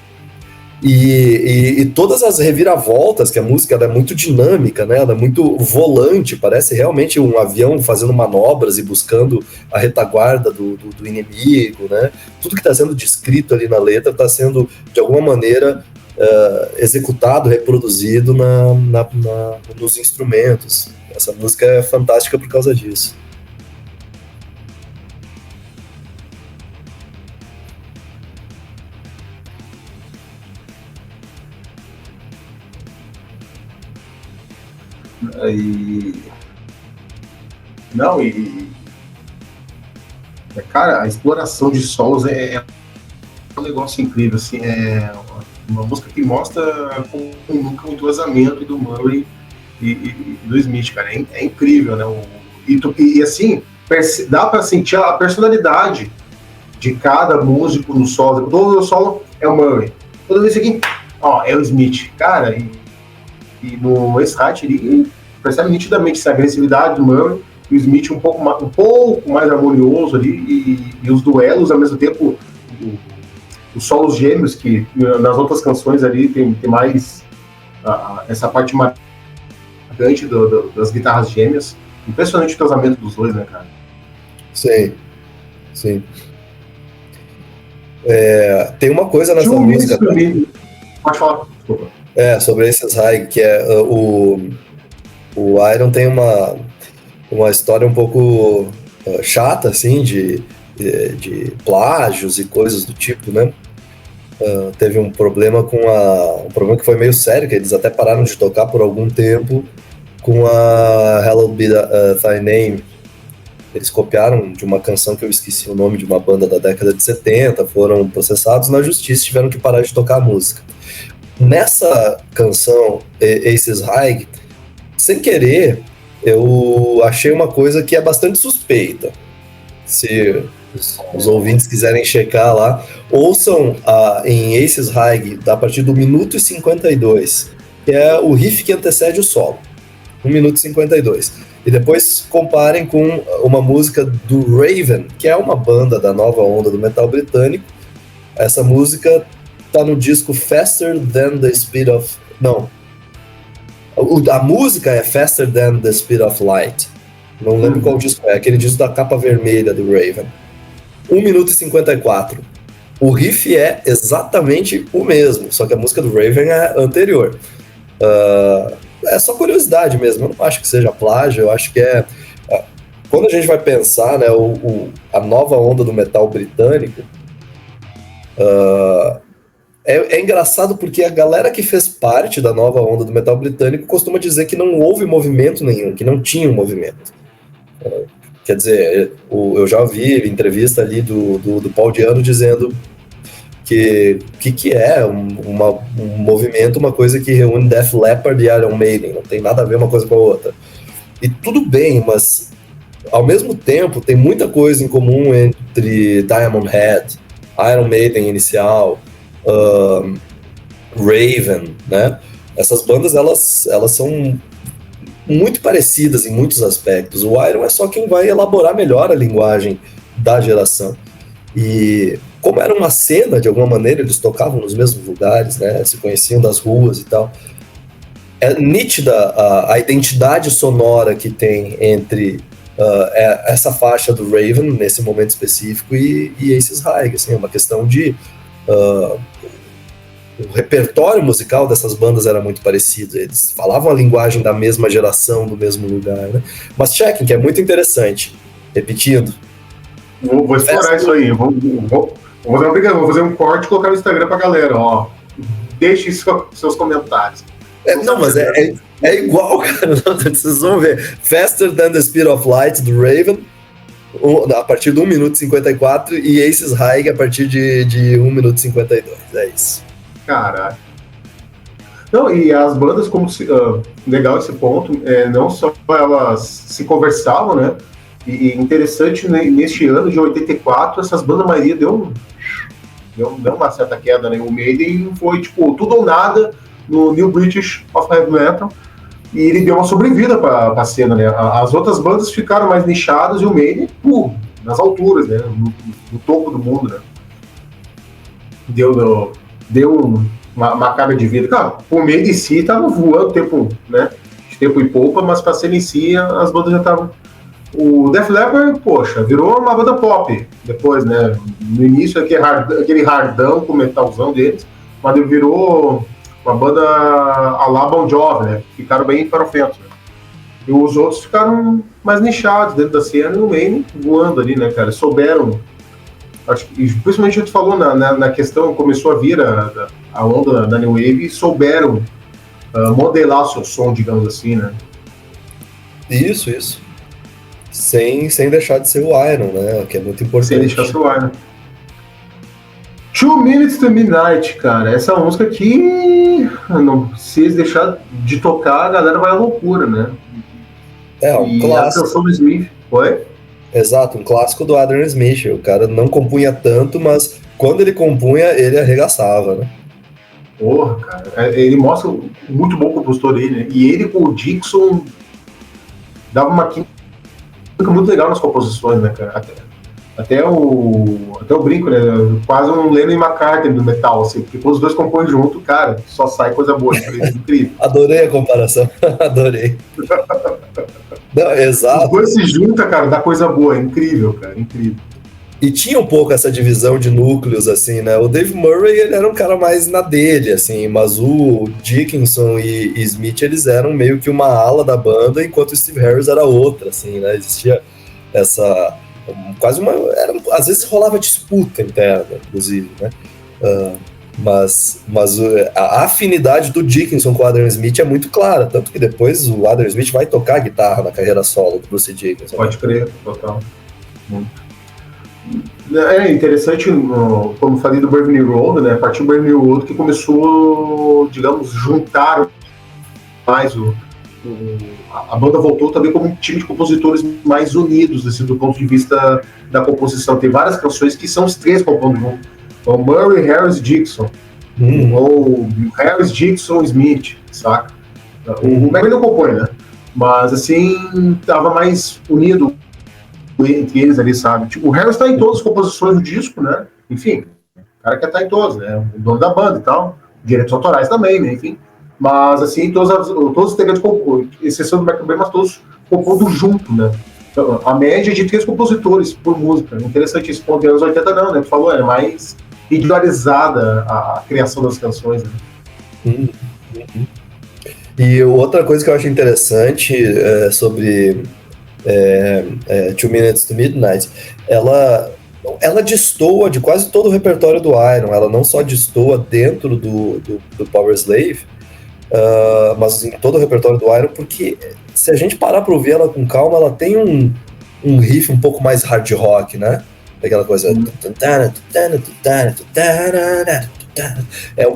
E todas as reviravoltas, que a música ela é muito dinâmica, né? Ela é muito volante, parece realmente um avião fazendo manobras e buscando a retaguarda do inimigo, né? Tudo que está sendo descrito ali na letra está sendo, de alguma maneira, executado, reproduzido nos instrumentos. Essa música é fantástica por causa disso. Cara, a exploração de solos é um negócio incrível, assim, é uma música que mostra como nunca o entrosamento do Murray e do Smith, cara, é incrível, né? E assim, dá pra sentir a personalidade de cada músico no solo. Todo o solo é o Murray. Toda vez aqui, ó, é o Smith. Cara, e no Ace High ele percebe nitidamente essa agressividade do Murray, e o Smith um pouco mais harmonioso ali, e os duelos ao mesmo tempo, os solos gêmeos, que nas outras canções ali tem mais essa parte marcante das guitarras gêmeas. Impressionante o casamento dos dois, né, cara? Sim, sim. Tem uma coisa nessa música. Pode falar, desculpa. Sobre esses high, que é o Iron tem uma história um pouco chata, assim, de plágios e coisas do tipo, né? Teve um problema um problema que foi meio sério, que eles até pararam de tocar por algum tempo com a Hallowed Be Thy Name. Eles copiaram de uma canção que eu esqueci o nome, de uma banda da década de 70, foram processados na justiça e tiveram que parar de tocar a música. Nessa canção, Aces High, sem querer, eu achei uma coisa que é bastante suspeita. Se os ouvintes quiserem checar lá, ouçam em Aces High, a partir do minuto e 52, que é o riff que antecede o solo. 1 minuto e 52. E depois comparem com uma música do Raven, que é uma banda da nova onda do metal britânico. Essa música tá no disco Faster Than the Speed of... Não. A música é Faster Than the Speed of Light. Não lembro qual disco é. Aquele disco da capa vermelha do Raven. 1 minuto e 54. O riff é exatamente o mesmo, só que a música do Raven é anterior. É só curiosidade mesmo, eu não acho que seja plágio, eu acho que quando a gente vai pensar, né, a nova onda do metal britânico, é engraçado porque a galera que fez parte da nova onda do metal britânico costuma dizer que não houve movimento nenhum, que não tinha um movimento. Quer dizer, eu já ouvi entrevista ali do Paul Di'Anno dizendo que é um movimento, uma coisa que reúne Def Leppard e Iron Maiden, não tem nada a ver uma coisa com a outra. E tudo bem, mas ao mesmo tempo tem muita coisa em comum entre Diamond Head, Iron Maiden inicial, Raven, né? Essas bandas, elas são muito parecidas em muitos aspectos. O Iron é só quem vai elaborar melhor a linguagem da geração. E como era uma cena, de alguma maneira, eles tocavam nos mesmos lugares, né? Se conheciam das ruas e tal. É nítida a identidade sonora que tem entre essa faixa do Raven, nesse momento específico, e Aces High. Assim, é uma questão de... o repertório musical dessas bandas era muito parecido, eles falavam a linguagem da mesma geração, do mesmo lugar, né? Mas chequem, que é muito interessante. Repetindo. Vou explorar isso aí. Vou fazer um corte e colocar no Instagram pra galera, ó. Deixe seus comentários. Não, mas é igual, cara. Vocês vão ver. Faster Than the Speed of Light, do Raven, a partir de 1 minuto e 54, e Aces High a partir de 1 minuto e 52. É isso. Caraca. Não, e as bandas, como legal esse ponto, não só elas se conversavam, né? E interessante, neste ano de 84, essas bandas, a maioria deu uma certa queda, né? O Maiden foi, tipo, tudo ou nada no New British of Heavy Metal, e ele deu uma sobrevida para a cena, né? As outras bandas ficaram mais nichadas e o Maiden, nas alturas, né? No topo do mundo, né? Deu uma carga de vida. Cara, o Maiden em si tava voando de tempo e poupa, mas para ser em si, as bandas já estavam... O Def Leppard, poxa, virou uma banda pop depois, né? No início, aquele hardão com o metalzão deles, mas ele virou uma banda a la Bon Jovi, né? Ficaram bem farofentos, né? E os outros ficaram mais nichados dentro da cena e no meio voando ali, né, cara? Souberam, acho que, principalmente a gente falou na questão, começou a vir a onda da New Wave e souberam modelar seu som, digamos assim, né? Isso. Sem deixar de ser o Iron, né? Que é muito importante. Sem deixar de ser o Iron. 2 Minutes to Midnight, cara. Essa música aqui, se eles deixar de tocar, a galera vai à loucura, né? Um clássico. A canção do Smith, foi? Exato, um clássico do Adrian Smith. O cara não compunha tanto, mas quando ele compunha, ele arregaçava, né? Porra, cara. Ele mostra muito bom compositor ele, né? E ele com o Dixon dava uma química muito legal nas composições, né, cara? Até o brinco, né? Quase um Lennon e McCartney do metal, assim, porque quando os dois compõem junto, cara, só sai coisa boa, incrível. Adorei a comparação, adorei. Não, exato. Os dois se juntam, cara, dá coisa boa, é incrível, cara, incrível. E tinha um pouco essa divisão de núcleos, assim, né? O Dave Murray, ele era um cara mais na dele, assim, mas o Dickinson e Smith, eles eram meio que uma ala da banda, enquanto o Steve Harris era outra, assim, né? Existia essa... quase uma... às vezes rolava disputa interna, inclusive, né? Mas a afinidade do Dickinson com o Adrian Smith é muito clara, tanto que depois o Adrian Smith vai tocar guitarra na carreira solo do Bruce Dickinson. Pode crer, total. Muito. É interessante, como falei do Brave New World, né? A partir do Brave New World que começou, digamos, juntar mais a banda voltou também como um time de compositores mais unidos, assim, do ponto de vista da composição. Tem várias canções que são os três compondo junto. O Murray, Harris, Dixon. Ou Harris, Dixon, Smith, saca? O Murray não compõe, né? Mas, assim, tava mais unido entre eles ali, sabe? Tipo, o Harris tá em todas as composições do disco, né? Enfim, o cara quer estar em todos, né? O dono da banda e tal. Direitos autorais também, né? Enfim. Mas, assim, todos os integrantes, exceção do Michael Bay, mas todos compondo junto, né? Então, a média é de 3 compositores por música. Interessante isso. Ponto, anos 80 não, né? Tu falou, é mais individualizada a criação das canções, né? E outra coisa que eu acho interessante sobre 2 Minutes to Midnight, ela destoa de quase todo o repertório do Iron. Ela não só destoa dentro do Power Slave, mas em todo o repertório do Iron, porque se a gente parar para ouvir ela com calma, ela tem um riff um pouco mais hard rock, né? Aquela coisa... É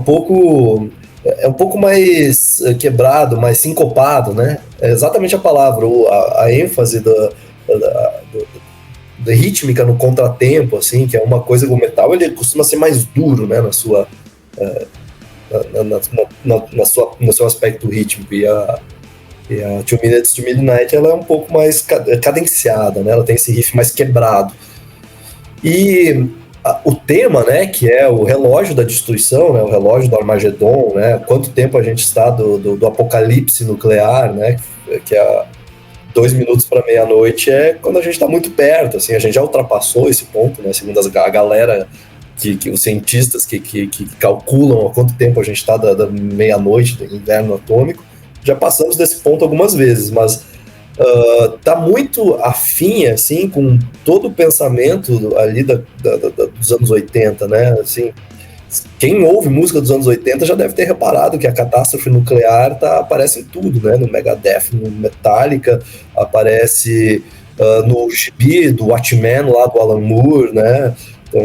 um pouco mais quebrado, mais sincopado, né? É exatamente a palavra, a ênfase da rítmica no contratempo, assim, que é uma coisa que o metal ele costuma ser mais duro, né, no seu aspecto rítmico, e a 2 Minutes to Midnight ela é um pouco mais cadenciada, né? Ela tem esse riff mais quebrado. E o tema, né, que é o relógio da destruição, né, o relógio do Armagedon, né, quanto tempo a gente está do apocalipse nuclear, né, que é 2 minutos para meia-noite, é quando a gente está muito perto, assim, a gente já ultrapassou esse ponto, né, segundo a galera, os cientistas que calculam há quanto tempo a gente está da meia-noite do inverno atômico, já passamos desse ponto algumas vezes, mas tá muito afim, assim, com todo o pensamento ali dos anos 80, né, assim, quem ouve música dos anos 80 já deve ter reparado que a catástrofe nuclear aparece em tudo, né, no Megadeth, no Metallica, aparece no gibi do Watchmen lá do Alan Moore, né, então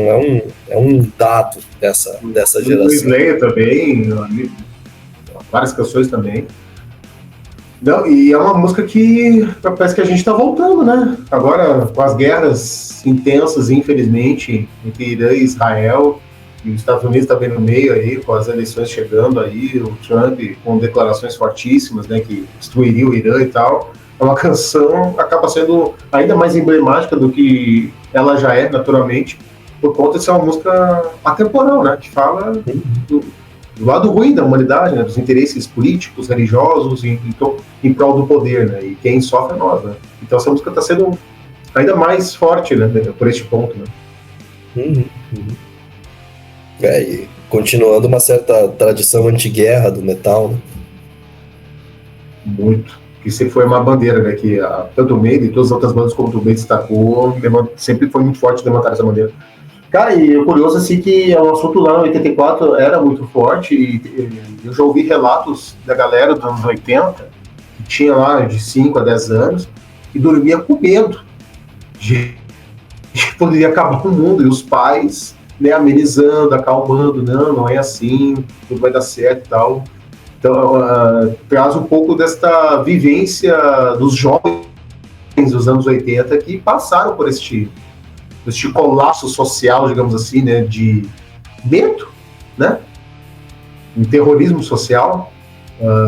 é um dado dessa geração. O Slayer também, várias canções também. Não, e é uma música que parece que a gente está voltando, né? Agora, com as guerras intensas, infelizmente, entre Irã e Israel, e os Estados Unidos também no meio aí, com as eleições chegando aí, o Trump com declarações fortíssimas, né, que destruiria o Irã e tal. É uma canção que acaba sendo ainda mais emblemática do que ela já é, naturalmente, por conta de ser uma música atemporal, né? Que fala do lado ruim da humanidade, né, dos interesses políticos, religiosos, em prol do poder, né, e quem sofre é nós, né. Então essa música está sendo ainda mais forte, né, por este ponto, né. E continuando uma certa tradição anti-guerra do metal, né. Muito. Que sempre foi uma bandeira, né, que tanto o Maiden e todas as outras bandas como o Maiden destacou, sempre foi muito forte levantar essa bandeira. Cara, e o curioso assim que o assunto lá em 84 era muito forte, e eu já ouvi relatos da galera dos anos 80, que tinha lá de 5 a 10 anos, e dormia com medo de que poderia acabar o mundo, e os pais, né, amenizando, acalmando, não é assim, tudo vai dar certo e tal. Então, traz um pouco desta vivência dos jovens dos anos 80 que passaram por este colapso social, digamos assim, né, de medo, né, um terrorismo social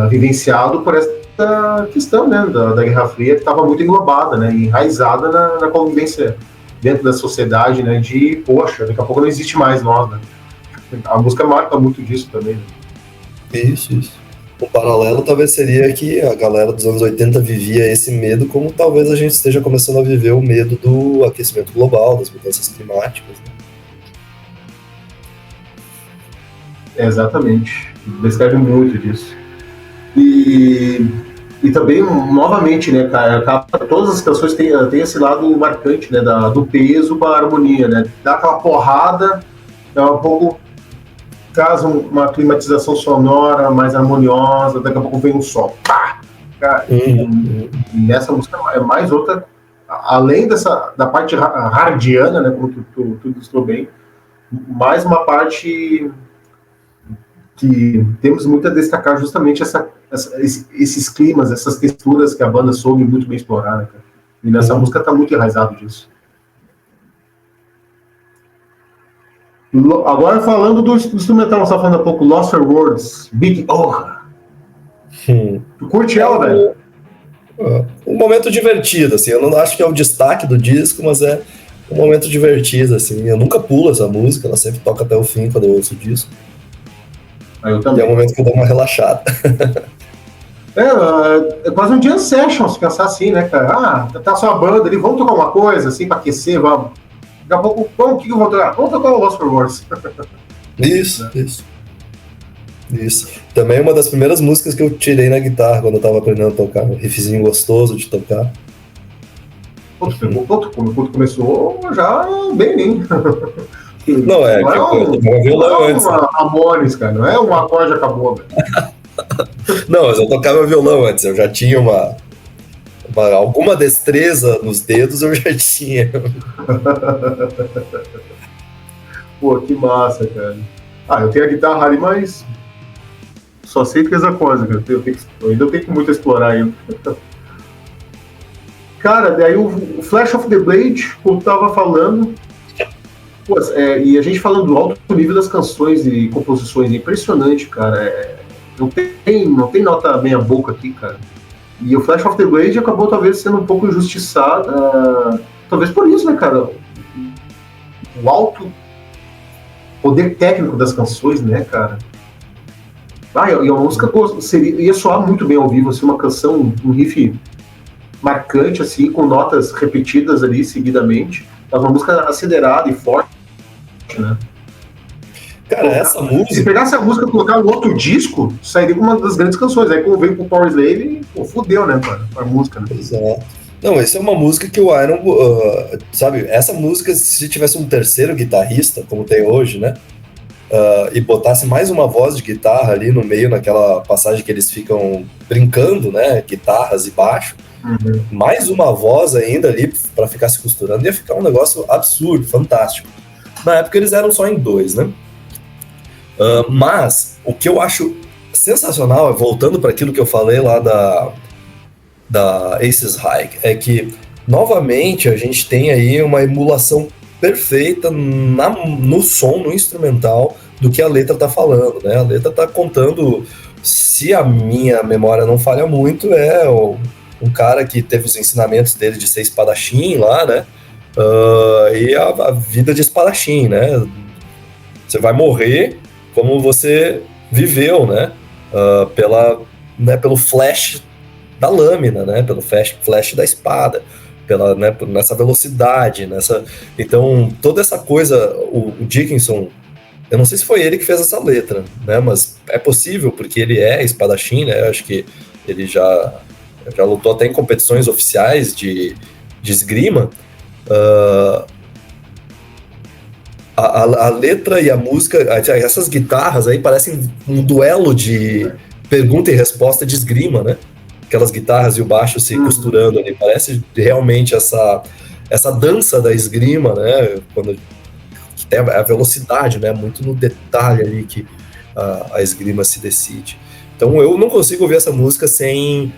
vivenciado por essa questão, né, da Guerra Fria, que estava muito englobada, né, enraizada na convivência dentro da sociedade, né, de, poxa, daqui a pouco não existe mais nós, né. A música marca muito disso também, né? Isso. Um paralelo talvez seria que a galera dos anos 80 vivia esse medo como talvez a gente esteja começando a viver o medo do aquecimento global, das mudanças climáticas, né? Exatamente. Descreve muito disso. E também, novamente, né, cara, todas as canções têm esse lado marcante, né, do peso para a harmonia, né? Dá aquela porrada, dá um pouco, traz uma climatização sonora mais harmoniosa, daqui a pouco vem um sol. Pá! Cara, e essa música é mais outra, além da parte hardiana, né, como tu ilustrou bem, mais uma parte que temos muito a destacar, justamente esses climas, essas texturas que a banda soube muito bem explorar, né, cara? E nessa música tá muito enraizado disso. Agora falando do instrumental, nós estávamos falando há pouco, Lost for Words, Big Orra. Tu curte ela, velho? Um momento divertido, assim, eu não acho que é o destaque do disco, mas é um momento divertido, assim, eu nunca pulo essa música, ela sempre toca até o fim quando eu ouço o disco. Eu também. E é um momento que eu dou uma relaxada. É quase um jam session, se pensar assim, né, cara? Tá só a banda ali, vamos tocar uma coisa, assim, pra aquecer, vamos. Daqui a pouco, o que eu vou tocar? Vamos tocar o Lost for Words. Isso. Também uma das primeiras músicas que eu tirei na guitarra quando eu tava aprendendo a tocar, um riffzinho gostoso de tocar. Quando começou, já bem. Não, eu tocava violão antes. Não é uma Ramones, cara, não é um acorde acabou, velho. Não, mas eu tocava violão antes, eu já tinha alguma destreza nos dedos, eu já tinha. Pô, que massa, cara. Eu tenho a guitarra ali, mas só sei três acordes, cara. Eu ainda tenho muito a explorar ainda. Cara, daí o Flash of the Blade, como eu tava falando, pô, e a gente falando do alto nível das canções e composições, é impressionante, cara. Não tem nota meia boca aqui, cara. E o Flash of the Blade acabou talvez sendo um pouco injustiçado, talvez por isso, né, cara? O alto poder técnico das canções, né, cara? E a música ia soar muito bem ao vivo, assim, uma canção, um riff marcante, assim, com notas repetidas ali seguidamente. Mas uma música acelerada e forte, né? Cara, essa música... Se pegasse a música e colocar um outro disco, sairia uma das grandes canções. Aí quando veio com o Power Slave, fudeu, né, cara? A música, né? Exato. Não, essa é uma música que o Iron... sabe, essa música, se tivesse um terceiro guitarrista, como tem hoje, né? E botasse mais uma voz de guitarra ali no meio, naquela passagem que eles ficam brincando, né? Guitarras e baixo. Mais uma voz ainda ali pra ficar se costurando, ia ficar um negócio absurdo, fantástico. Na época eles eram só em dois, né? Mas o que eu acho sensacional, voltando para aquilo que eu falei lá da Aces High, é que novamente a gente tem aí uma emulação perfeita no som, no instrumental, do que a letra tá falando, né? A letra tá contando, se a minha memória não falha muito, um cara que teve os ensinamentos dele de ser espadachim lá, né? E a vida de espadachim, né? Você vai morrer como você viveu, né? Pelo flash da lâmina, né? Pelo flash da espada, nessa velocidade, Então, toda essa coisa, o Dickinson, eu não sei se foi ele que fez essa letra, né? Mas é possível, porque ele é espadachim, né? Eu acho que ele já lutou até em competições oficiais de esgrima. A letra e a música, essas guitarras aí parecem um duelo de pergunta e resposta de esgrima, né? Aquelas guitarras e o baixo se costurando ali, parece realmente essa dança da esgrima, né? Quando tem a velocidade, né? Muito no detalhe ali que a esgrima se decide. Então eu não consigo ouvir essa música sem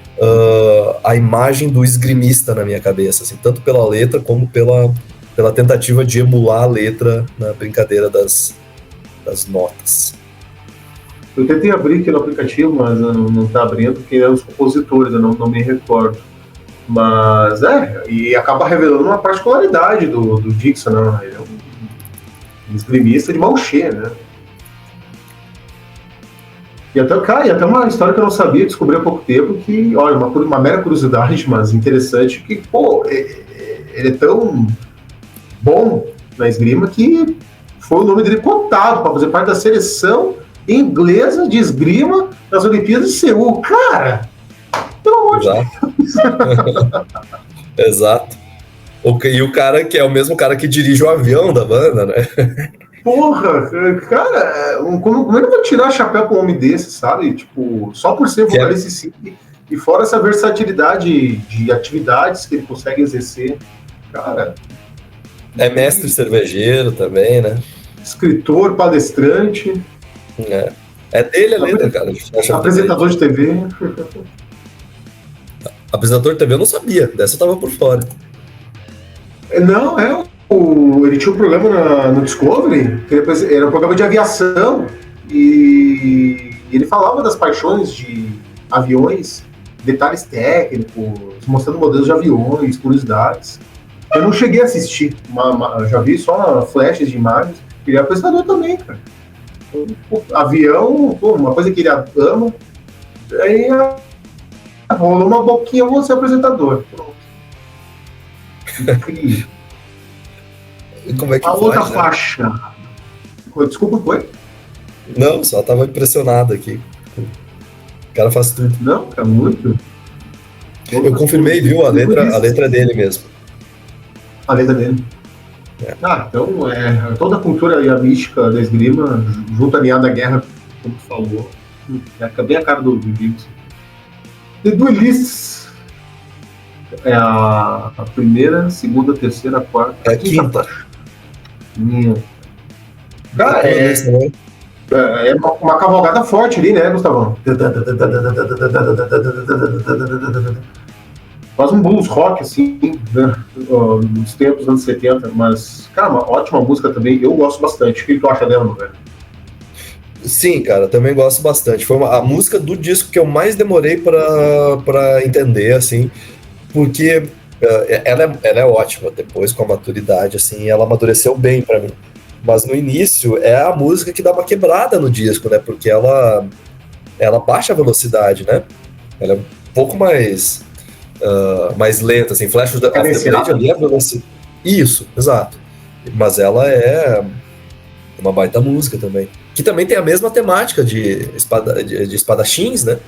a imagem do esgrimista na minha cabeça, assim, tanto pela letra como pela tentativa de emular a letra na brincadeira das notas. Eu tentei abrir aqui no aplicativo, mas não tá abrindo, porque é os compositores, eu não me recordo. Mas e acaba revelando uma particularidade do Dixon, né? Ele é um esgrimista de mão cheia, né? E até uma história que eu não sabia, descobri há pouco tempo, que, olha, uma mera curiosidade, mas interessante, que, pô, ele é tão bom na esgrima que foi o nome dele cotado para fazer parte da seleção inglesa de esgrima das Olimpíadas de Seul. Cara, pelo amor de Deus. Exato. E o cara que é o mesmo cara que dirige o avião da banda, né? Porra, cara, como é que eu vou tirar chapéu com um homem desse, sabe? Tipo, só por ser vocalista sim, e fora essa versatilidade de atividades que ele consegue exercer, cara. É mestre cervejeiro também, né? Escritor, palestrante. É dele a letra, cara. Apresentador de TV. Apresentador de TV eu não sabia, dessa eu tava por fora. Não, ele tinha um programa no Discovery, que era um programa de aviação, e ele falava das paixões de aviões, detalhes técnicos, mostrando modelos de aviões, curiosidades. Eu não cheguei a assistir, já vi só flashes de imagens. Ele é apresentador também, cara. Avião, uma coisa que ele ama, aí rolou uma boquinha, vou ser apresentador. Pronto. E como é que a pode, outra né? faixa. Desculpa, foi? Não, só tava impressionado aqui. O cara faz tudo. Não, é muito. Eu confirmei, viu? A letra é dele mesmo. A letra dele. Então toda a cultura e a mística da esgrima, junto aliada à guerra, como tu falou, é bem a cara do Dixon. The Duelists é a primeira, segunda, terceira, quarta, a quinta. Cara, é uma cavalgada forte ali, né, Gustavão? Faz um blues rock, assim, né, nos tempos dos anos 70, mas, cara, uma ótima música também, eu gosto bastante. O que tu acha dela, meu velho? Sim, cara, também gosto bastante. Foi a música do disco que eu mais demorei pra entender, assim, porque ela é ótima depois, com a maturidade, assim, ela amadureceu bem pra mim. Mas no início é a música que dá uma quebrada no disco, né, porque ela baixa a velocidade, né, ela é um pouco mais lenta, assim, Flash of the Blade ali é velocidade. Isso, exato. Mas ela é uma baita música também. Que também tem a mesma temática de espadachins, né?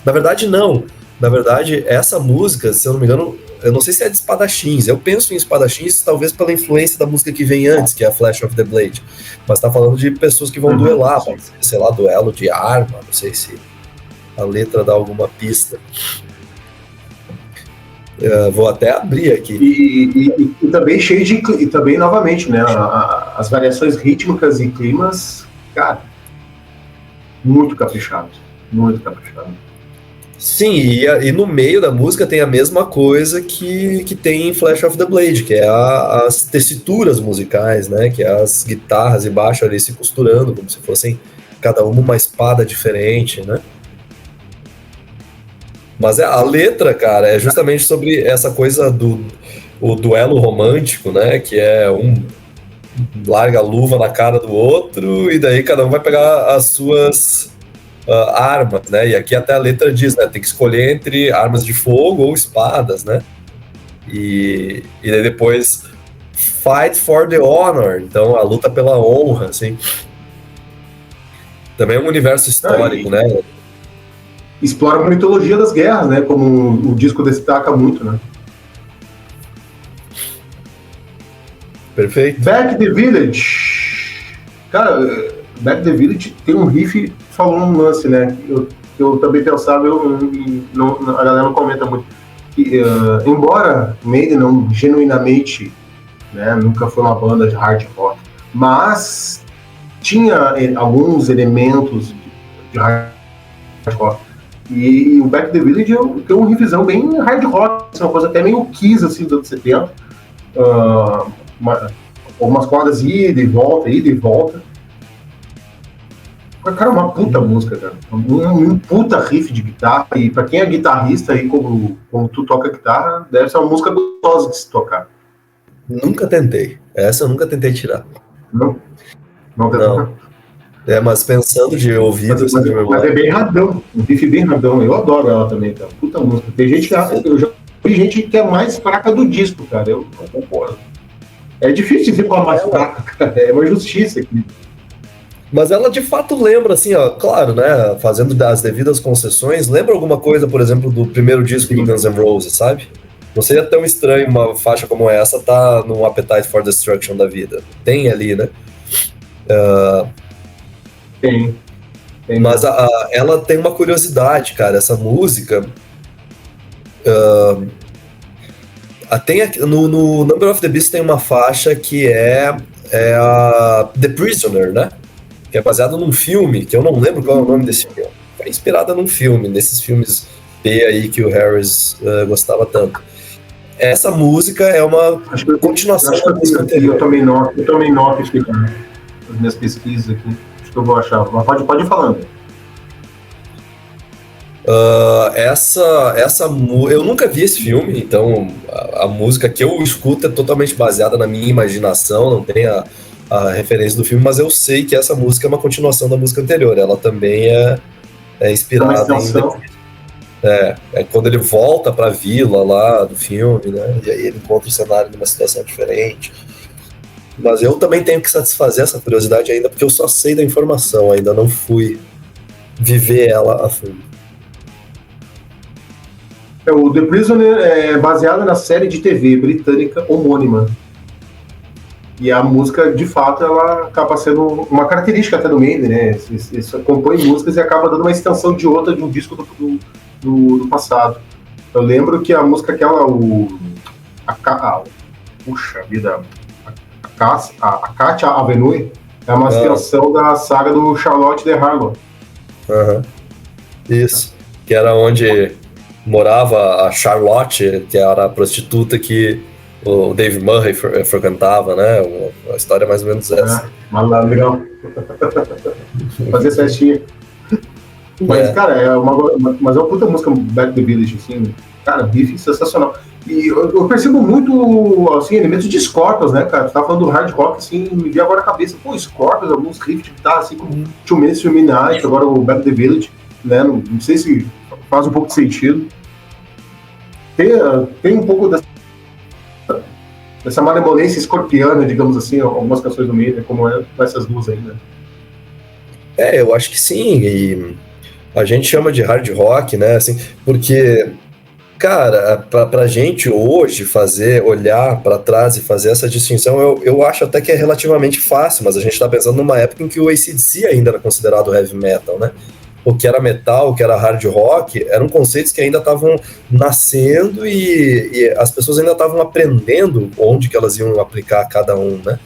Na verdade, não. Na verdade, essa música, se eu não me engano, eu não sei se é de espadachins. Eu penso em espadachins talvez pela influência da música que vem antes, que é a Flash of the Blade. Mas tá falando de pessoas que vão duelar, sei lá, duelo de arma, não sei se a letra dá alguma pista. Vou até abrir aqui. E também cheio de... E também, novamente, né? As variações rítmicas e climas, cara, muito caprichado. Muito caprichado. Sim, e no meio da música tem a mesma coisa que tem em Flash of the Blade, que é as tessituras musicais, né? Que é as guitarras e baixo ali se costurando, como se fossem cada uma espada diferente, né? Mas a letra, cara, é justamente sobre essa coisa o duelo romântico, né? Que é um larga a luva na cara do outro e daí cada um vai pegar as suas armas, né? E aqui até a letra diz, né? Tem que escolher entre armas de fogo ou espadas, né? E daí depois fight for the honor, então a luta pela honra, assim. Também é um universo histórico, né? Explora a mitologia das guerras, né? Como o disco destaca muito, né? Perfeito. Back the Village. Cara, Back the Village tem um riff, falou um lance, né? Eu também pensava, a galera não comenta muito. Que, embora Maiden não genuinamente, né, nunca foi uma banda de hard rock, mas tinha alguns elementos de hard hard rock. E o Back to the Village tem uma revisão bem hard rock, assim, uma coisa até meio Kiss, assim, dos anos 70. Algumas cordas ida e volta. Cara, uma puta música, cara. Um puta riff de guitarra. E pra quem é guitarrista aí, como tu toca guitarra, deve ser uma música gostosa de se tocar. Nunca tentei. Essa eu nunca tentei tirar. Não tentou. Mas pensando de ouvido... Mas é bem radão. Um riff bem radão. Eu adoro ela também, cara. Puta música. Tem gente que... Eu já vi gente que é mais fraca do disco, cara. Eu não concordo. É difícil dizer qual é a mais fraca, cara. É uma justiça aqui. Mas ela de fato lembra, assim, ó, claro, né, fazendo as devidas concessões, lembra alguma coisa, por exemplo, do primeiro disco do Guns N' Roses, sabe? Não seria tão estranho uma faixa como essa tá no Appetite for Destruction da vida. Tem ali, né? Tem. Mas ela tem uma curiosidade, cara, essa música... no Number of the Beast tem uma faixa que é a The Prisoner, né? Que é baseado num filme, que eu não lembro qual é o nome desse filme. É inspirada num filme, desses filmes B aí que o Harris gostava tanto. Essa música é uma continuação da música anterior. Eu tomei nota aqui, cara, nas minhas pesquisas aqui. Acho que eu vou achar. Mas pode ir falando. Eu nunca vi esse filme, então a música que eu escuto é totalmente baseada na minha imaginação, não tem a referência do filme, mas eu sei que essa música é uma continuação da música anterior. Ela também é inspirada em quando ele volta pra vila lá do filme, né? E aí ele encontra o cenário numa situação diferente. Mas eu também tenho que satisfazer essa curiosidade ainda, porque eu só sei da informação, ainda não fui viver ela a fundo. O The Prisoner é baseado na série de TV britânica homônima. E a música, de fato, ela acaba sendo uma característica até do Maiden, né? Eles compõem músicas e acaba dando uma extensão de outra de um disco do passado. Eu lembro que a música puxa vida, a Katia Avenue é uma extensão da saga do Charlotte de Harlow. Isso, que era onde morava a Charlotte, que era a prostituta que o Dave Murray frequentava, né? Uma história mais ou menos essa. Legal. Fazer festinha. Mas, cara, é uma puta música, Back to the Village, assim. Cara, riff sensacional. E eu percebo muito, assim, elementos de Scorpions, né, cara? Tu tava falando do hard rock, assim, me veio agora a cabeça. Pô, Scorpions, alguns riffs que tá, assim, como Two Minutes to Midnight, agora o Back to the Village, né? Não sei se faz um pouco de sentido. Tem um pouco dessa malemolência escorpiana, digamos assim, algumas canções do meio, né, como essas duas aí, né? Eu acho que sim, e a gente chama de hard rock, né, assim, porque, cara, pra gente hoje olhar pra trás e fazer essa distinção, eu acho até que é relativamente fácil, mas a gente tá pensando numa época em que o AC/DC ainda era considerado heavy metal, né? O que era metal, o que era hard rock, eram conceitos que ainda estavam nascendo e as pessoas ainda estavam aprendendo onde que elas iam aplicar cada um, né?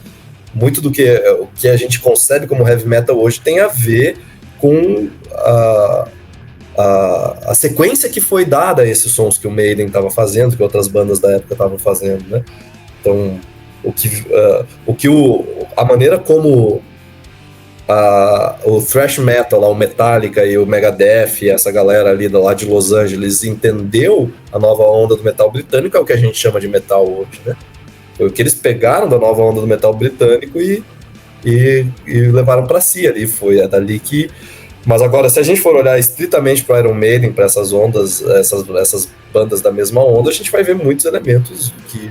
Muito do que o que a gente concebe como heavy metal hoje tem a ver com a sequência que foi dada a esses sons que o Maiden estava fazendo, que outras bandas da época estavam fazendo, né? Então, a maneira como o thrash metal, o Metallica e o Megadeth e essa galera ali lá de Los Angeles entendeu a nova onda do metal britânico, é o que a gente chama de metal hoje, né? Foi o que eles pegaram da nova onda do metal britânico e levaram para si ali, é dali que... Mas agora, se a gente for olhar estritamente para Iron Maiden, para essas ondas, essas bandas da mesma onda, a gente vai ver muitos elementos que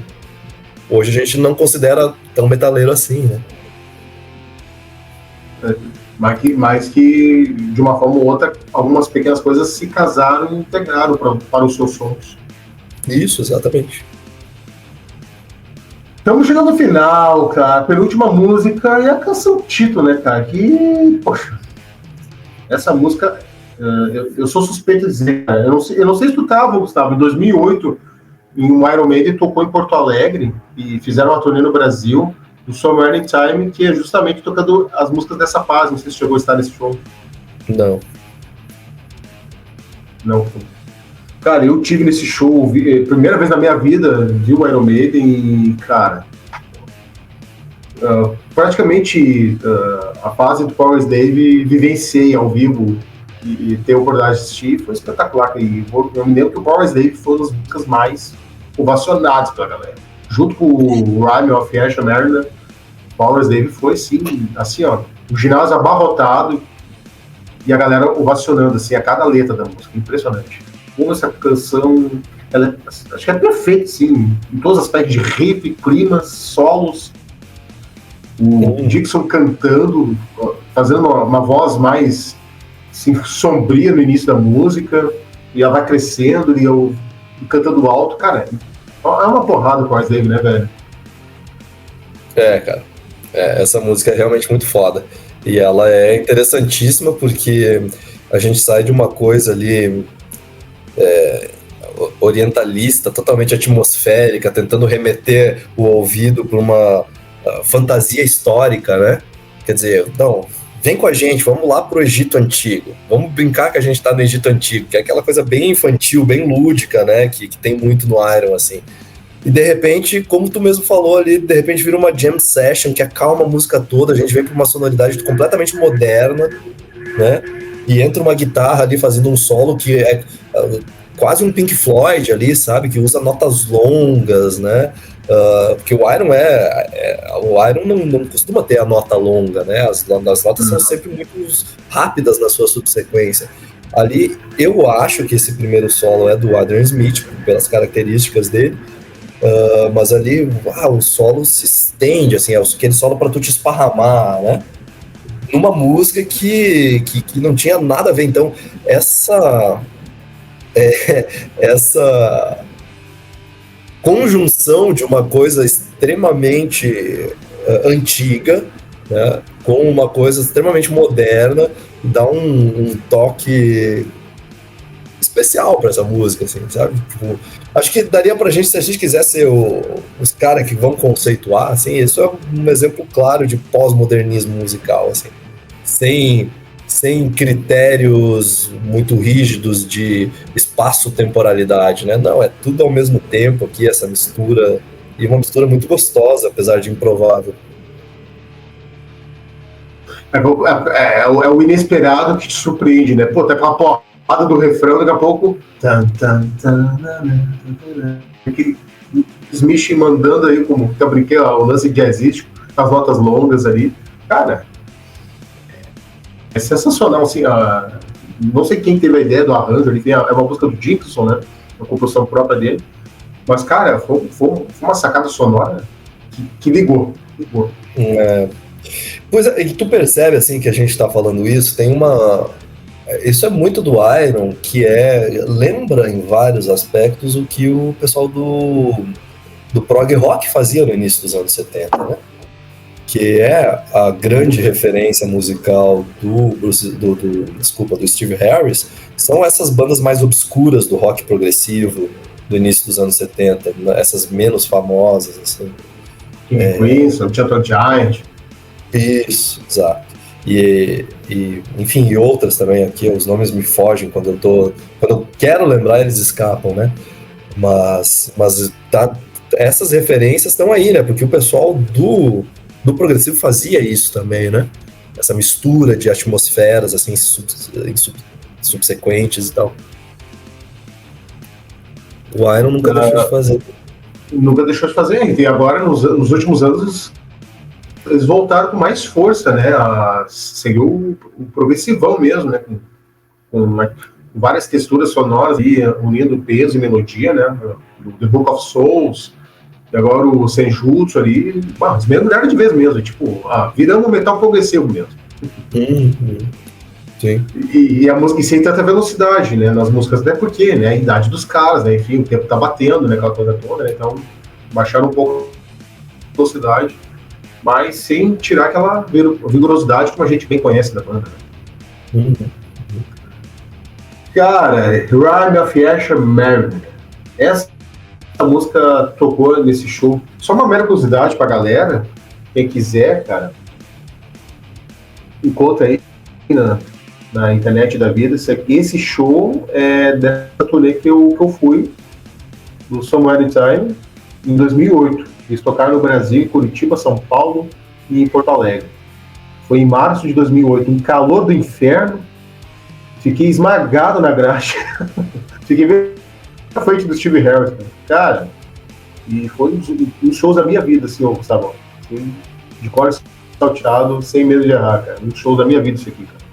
hoje a gente não considera tão metaleiro assim, né? Mas que, de uma forma ou outra, algumas pequenas coisas se casaram e integraram para os seus sons. Isso, exatamente. Estamos chegando no final, cara. Penúltima música e a canção título, né, cara? Que, poxa, essa música, eu sou suspeito de dizer, cara. Eu não sei se tu tava, Gustavo, em 2008, em um Iron Maiden tocou em Porto Alegre e fizeram uma turnê no Brasil, do Somewhere in Time, que é justamente tocando as músicas dessa fase. Não sei se chegou a estar nesse show. Não. Não. Cara, eu tive nesse show, primeira vez na minha vida, vi o Iron Maiden e, cara, praticamente a fase do Power Slave vivenciei ao vivo e ter a oportunidade de assistir, foi espetacular. E eu me lembro que o Power Slave foi uma das músicas mais ovacionadas pela galera. Junto com o Rhyme of Asher Maryland, Power Slave foi assim, ó, o ginásio abarrotado e a galera ovacionando assim, a cada letra da música. Impressionante. Como essa canção, ela acho que é perfeita, sim, em todos os aspectos de riff, clima, solos. O Dixon cantando, fazendo uma voz mais assim, sombria no início da música, e ela vai crescendo e eu cantando alto, cara, é uma porrada com a Slave, né, velho? Cara, essa música é realmente muito foda, e ela é interessantíssima porque a gente sai de uma coisa ali orientalista, totalmente atmosférica, tentando remeter o ouvido para uma fantasia histórica, né? Quer dizer, não, vem com a gente, vamos lá pro Egito Antigo, vamos brincar que a gente tá no Egito Antigo, que é aquela coisa bem infantil, bem lúdica, né, que tem muito no Iron, assim. E de repente, como tu mesmo falou ali, de repente vira uma jam session que acalma a música toda, a gente vem pra uma sonoridade completamente moderna, né, e entra uma guitarra ali fazendo um solo que é quase um Pink Floyd ali, sabe, que usa notas longas, né, porque o Iron o Iron não costuma ter a nota longa, né? As notas são sempre muito rápidas na sua subsequência. Ali, eu acho que esse primeiro solo é do Adrian Smith, pelas características dele, mas ali, o solo se estende, assim, é aquele solo para tu te esparramar, né? Numa música que não tinha nada a ver. Então, essa conjunção de uma coisa extremamente antiga, né, com uma coisa extremamente moderna, dá um toque especial para essa música, assim, sabe? Tipo, acho que daria pra gente, se a gente quisesse ser os caras que vão conceituar, assim, isso é um exemplo claro de pós-modernismo musical, assim, sem critérios muito rígidos de espaço-temporalidade, né? Não, é tudo ao mesmo tempo aqui, essa mistura, e uma mistura muito gostosa, apesar de improvável. É o inesperado que te surpreende, né? Pô, tá aquela porrada do refrão, daqui a pouco... Aquele Smith mandando aí, como eu brinquei, o lance jazzístico, as notas longas ali. Cara, é sensacional, assim, não sei quem teve a ideia do arranjo ali, é uma música do Dixon, né, uma composição própria dele, mas, cara, foi uma sacada sonora que ligou. Pois é, e tu percebe, assim, que a gente tá falando isso, isso é muito do Iron, que lembra em vários aspectos o que o pessoal do prog rock fazia no início dos anos 70, né? Que é a grande referência musical do Steve Harris, são essas bandas mais obscuras do rock progressivo do início dos anos 70, né? Essas menos famosas, assim. King Crimson, Gentle Giant. Isso, exato. E enfim, e outras também aqui, os nomes me fogem quando eu quero lembrar, eles escapam, né? Mas essas referências estão aí, né? Porque o pessoal do progressivo fazia isso também, né? Essa mistura de atmosferas, assim, subsequentes e tal. O Iron nunca deixou de fazer. Nunca deixou de fazer, e agora, nos últimos anos, eles voltaram com mais força, né? A seguir o progressivão mesmo, né? Com várias texturas sonoras, unindo peso e melodia, né? The Book of Souls, e agora o Senjutsu ali, eles mergulharam de vez mesmo, tipo, virando um metal progressivo mesmo. Sim. E a música sem tanta velocidade, né, nas músicas, até porque, né, a idade dos caras, né, enfim, o tempo tá batendo, né, aquela coisa toda, né, então baixaram um pouco a velocidade, mas sem tirar aquela vigorosidade como a gente bem conhece da banda. Né? Cara, Rhyme of Asher Maryland, essa música tocou nesse show. Só uma mera curiosidade pra galera, quem quiser, cara, encontra aí na internet da vida. Esse show é dessa turnê que eu fui, do Somewhere in Time, em 2008. Eles tocaram no Brasil, em Curitiba, São Paulo e em Porto Alegre. Foi em março de 2008, um calor do inferno. Fiquei esmagado na grade. Fiquei bem na frente do Steve Harris, cara. E foi um dos shows da minha vida, assim, Gustavo. Assim, de cor salteado, sem medo de errar, cara. Um show da minha vida isso aqui, cara.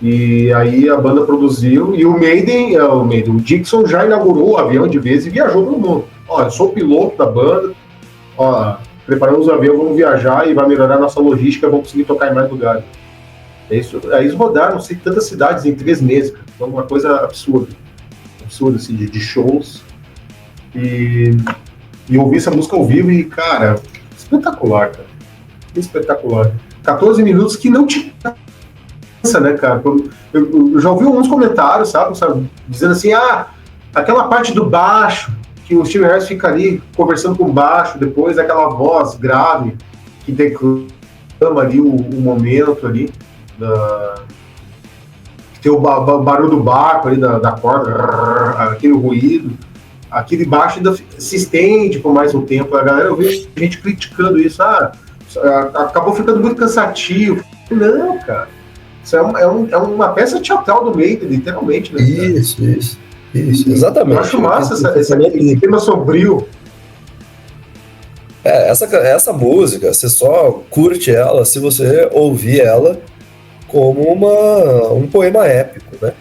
E aí a banda produziu, e o Maiden, o Dixon já inaugurou o avião de vez e viajou pelo mundo. Ó, eu sou o piloto da banda, ó, preparamos o avião, vamos viajar e vai melhorar a nossa logística, vamos conseguir tocar em mais lugares. É isso. Aí eles rodaram, não sei, tantas cidades em 3 meses, cara. Então, uma coisa absurda. Absurda, assim, de shows. E eu ouvi essa música ao vivo e, cara, espetacular, cara. Espetacular. 14 minutos que não te cansa, né, cara? Eu já ouvi alguns comentários, sabe, dizendo assim, aquela parte do baixo, que o Steve Harris fica ali conversando com o baixo, depois aquela voz grave que declama ali o momento ali, que tem o barulho do barco ali, da corda, aquele ruído, aquele baixo ainda se estende por mais um tempo. A galera, eu vejo gente criticando isso, acabou ficando muito cansativo. Não, cara, isso é uma peça teatral do Maiden, literalmente, né, cara? Isso, exatamente. Eu acho massa esse tema sombrio. Essa música, você só curte ela se você ouvir ela como um poema épico, né?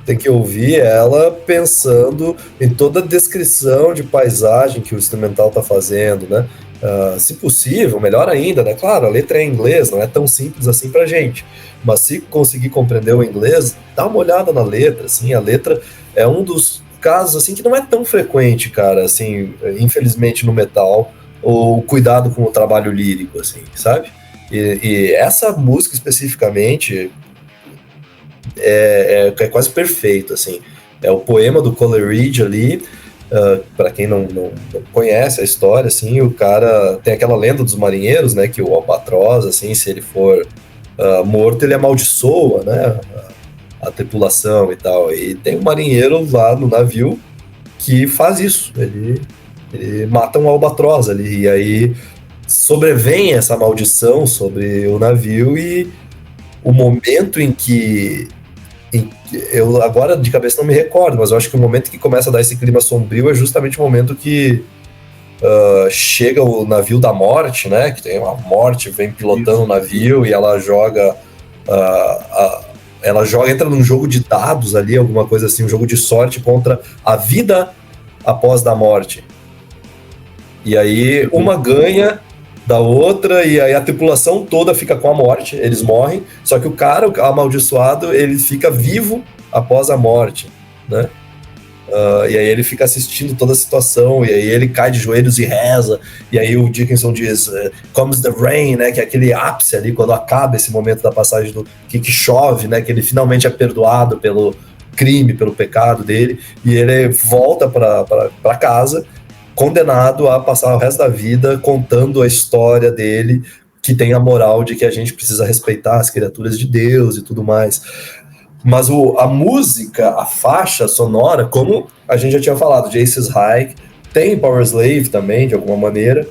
Tem que ouvir ela pensando em toda a descrição de paisagem que o instrumental está fazendo, né? Se possível, melhor ainda, né? Claro, a letra é em inglês, não é tão simples assim pra gente, mas se conseguir compreender o inglês, dá uma olhada na letra, assim, a letra é um dos casos, assim, que não é tão frequente, cara, assim, infelizmente no metal, o cuidado com o trabalho lírico, assim, sabe? E essa música especificamente é quase perfeito, assim. É o poema do Coleridge ali. Para quem não conhece a história, assim, o cara tem aquela lenda dos marinheiros, né, que o albatroz, assim, se ele for morto, ele amaldiçoa, né, a tripulação e tal. E tem um marinheiro lá no navio que faz isso. Ele mata um albatroz ali, e aí sobrevém essa maldição sobre o navio, e o momento em que eu agora de cabeça não me recordo, mas eu acho que o momento que começa a dar esse clima sombrio é justamente o momento que chega o navio da morte, né, que tem uma morte, vem pilotando o navio, e ela joga entra num jogo de dados ali, alguma coisa assim, um jogo de sorte contra a vida após a morte. E aí uma ganha da outra, e aí a tripulação toda fica com a morte, eles morrem, só que o cara, o amaldiçoado, ele fica vivo após a morte, né? E aí ele fica assistindo toda a situação, e aí ele cai de joelhos e reza, e aí o Dickinson diz, comes the rain, né, que é aquele ápice ali, quando acaba esse momento da passagem do que chove, né, que ele finalmente é perdoado pelo crime, pelo pecado dele, e ele volta para casa, condenado a passar o resto da vida contando a história dele, que tem a moral de que a gente precisa respeitar as criaturas de Deus e tudo mais. Mas a música, a faixa sonora, como a gente já tinha falado, de Aces High, tem Powerslave também, de alguma maneira,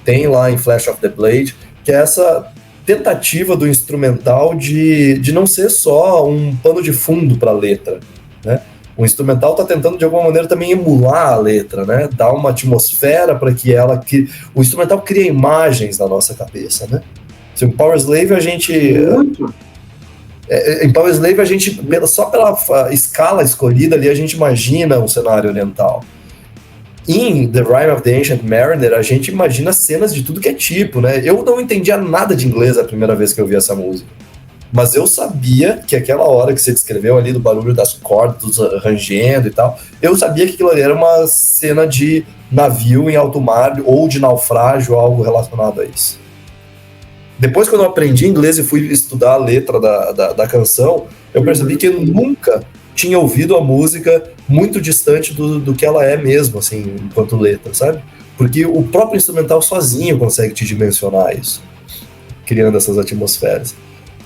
tem lá em Flash of the Blade, que é essa tentativa do instrumental de não ser só um pano de fundo para a letra, né? O instrumental está tentando, de alguma maneira, também emular a letra, né? Dar uma atmosfera para que o instrumental crie imagens na nossa cabeça, né? Em Powerslave, a gente... Em Powerslave, a gente, só pela escala escolhida ali, a gente imagina um cenário oriental. Em The Rime of the Ancient Mariner, a gente imagina cenas de tudo que é tipo, né? Eu não entendia nada de inglês a primeira vez que eu vi essa música. Mas eu sabia que aquela hora que você descreveu ali do barulho das cordas rangendo e tal, eu sabia que aquilo ali era uma cena de navio em alto mar ou de naufrágio, algo relacionado a isso. Depois, quando eu aprendi inglês e fui estudar a letra da canção, eu percebi que eu nunca tinha ouvido a música muito distante do que ela é mesmo, assim, enquanto letra, sabe? Porque o próprio instrumental sozinho consegue te dimensionar isso, criando essas atmosferas.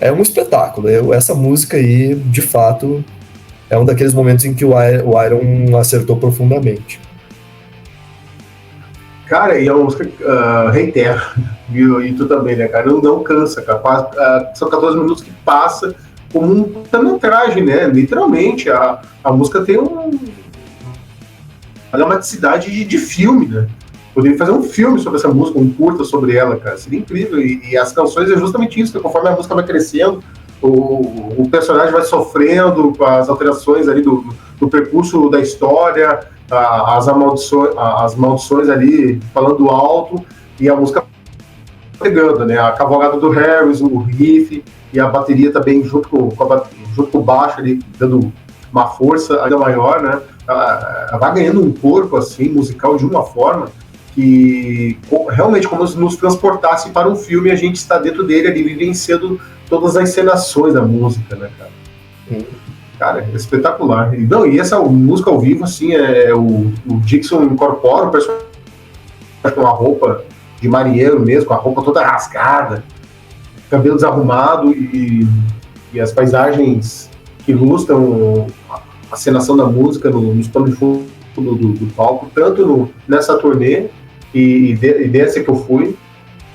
é um espetáculo. Essa música aí, de fato, é um daqueles momentos em que o Iron acertou profundamente. Cara, e a música reitera, e tu também, né, cara? Não cansa, cara. São 14 minutos que passa como um curta-metragem, né? Literalmente, a música tem uma dramaticidade de filme, né? Poderia fazer um filme sobre essa música, um curta sobre ela, cara. Seria incrível. E as canções é justamente isso, né? Conforme a música vai crescendo, o personagem vai sofrendo com as alterações ali do percurso da história, as maldições ali falando alto, e a música pegando, né? A cavalgada do Harris, o riff, e a bateria também junto com o baixo ali, dando uma força ainda maior, né? Ela vai ganhando um corpo assim musical de uma forma que realmente como se nos transportasse para um filme e a gente está dentro dele ali vivenciando todas as encenações da música, né, cara? Cara, é espetacular. E essa música ao vivo, assim, o Dixon incorpora o personagem com uma roupa de marinheiro mesmo, com a roupa toda rasgada, cabelo desarrumado e as paisagens que ilustram a cenação da música nos planos de fundo do palco, tanto nessa turnê e dessa que eu fui.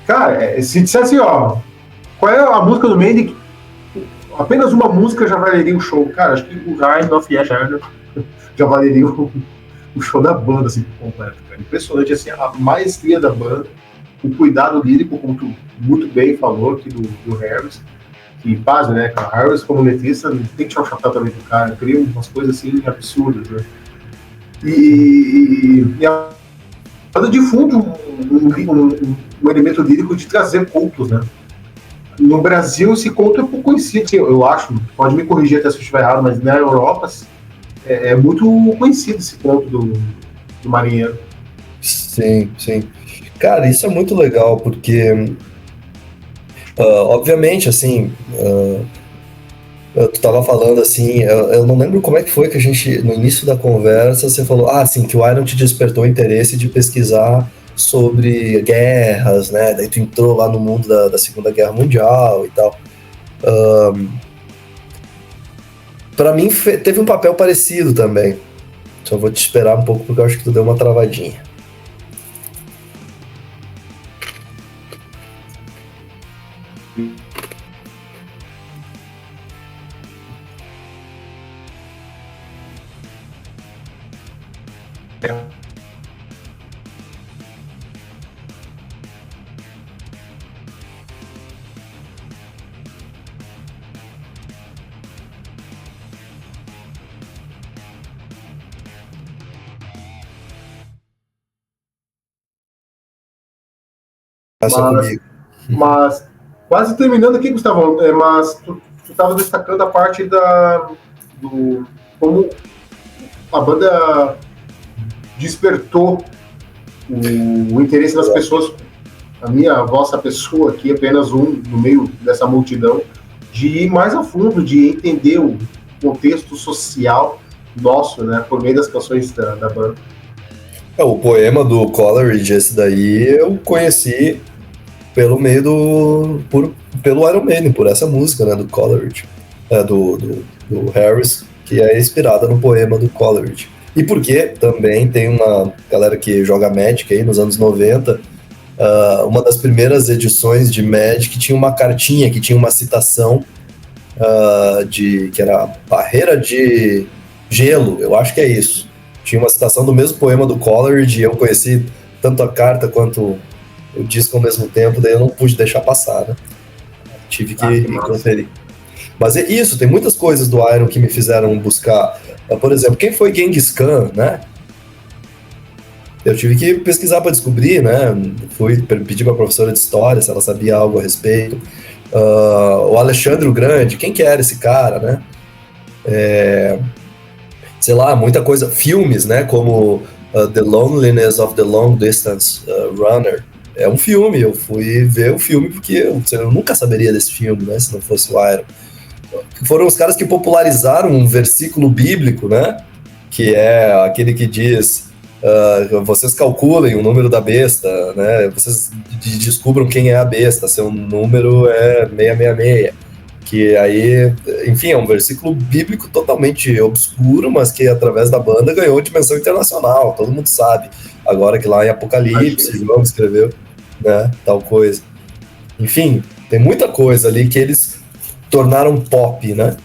Cara, se dissesse, ó, qual é a música do Mandy, apenas uma música já valeria o show. Cara, acho que o Rise of Yasharna já valeria o show da banda, assim, completo, cara. Impressionante, assim, a maestria da banda, o cuidado lírico, como tu muito bem falou aqui do Harris, que faz, né, cara, Harris como letrista, tem que tirar o chapéu também do cara, cria umas coisas, assim, absurdas, né. E a banda difunde um elemento lírico de trazer cultos, né. No Brasil, esse conto é pouco conhecido, assim, eu acho, pode me corrigir até se eu estiver errado, mas na Europa é muito conhecido esse conto do marinheiro. Sim, sim. Cara, isso é muito legal, porque, obviamente, assim, tu tava falando assim, eu não lembro como é que foi que a gente, no início da conversa, você falou, sim, que o Iron te despertou o interesse de pesquisar sobre guerras, né? Daí tu entrou lá no mundo da Segunda Guerra Mundial e tal. Pra mim, teve um papel parecido também. Só vou te esperar um pouco, porque eu acho que tu deu uma travadinha. Mas quase terminando aqui, Gustavo, mas tu estava destacando a parte do como a banda despertou o interesse das pessoas, a vossa pessoa aqui, apenas um no meio dessa multidão, de ir mais a fundo, de entender o contexto social nosso, né, por meio das canções da banda. O poema do Coleridge, esse daí, eu conheci pelo meio pelo Iron Maiden, por essa música, né, do Coleridge, do Harris, que é inspirada no poema do Coleridge. E porque também tem uma galera que joga Magic aí nos anos 90, uma das primeiras edições de Magic tinha uma cartinha que tinha uma citação que era Barreira de Gelo, eu acho que é isso. Tinha uma citação do mesmo poema do Coleridge, e eu conheci tanto a carta quanto o disco ao mesmo tempo, daí eu não pude deixar passar, né? Tive que conferir. Mas é isso, tem muitas coisas do Iron que me fizeram buscar. Por exemplo, quem foi Genghis Khan, né? Eu tive que pesquisar para descobrir, né? Fui pedir para a professora de história se ela sabia algo a respeito. O Alexandre o Grande, quem que era esse cara, né? Sei lá, muita coisa. Filmes, né? Como The Loneliness of the Long Distance Runner. É um filme, eu fui ver o filme porque eu nunca saberia desse filme, né? Se não fosse o Iron. Foram os caras que popularizaram um versículo bíblico, né? Que é aquele que diz... vocês calculem o número da besta, né? Vocês descubram quem é a besta. Seu número é 666. Que aí, enfim, é um versículo bíblico totalmente obscuro, mas que através da banda ganhou dimensão internacional, todo mundo sabe. Agora que lá em Apocalipse, João escreveu, né, tal coisa. Enfim, tem muita coisa ali que eles tornaram pop, né?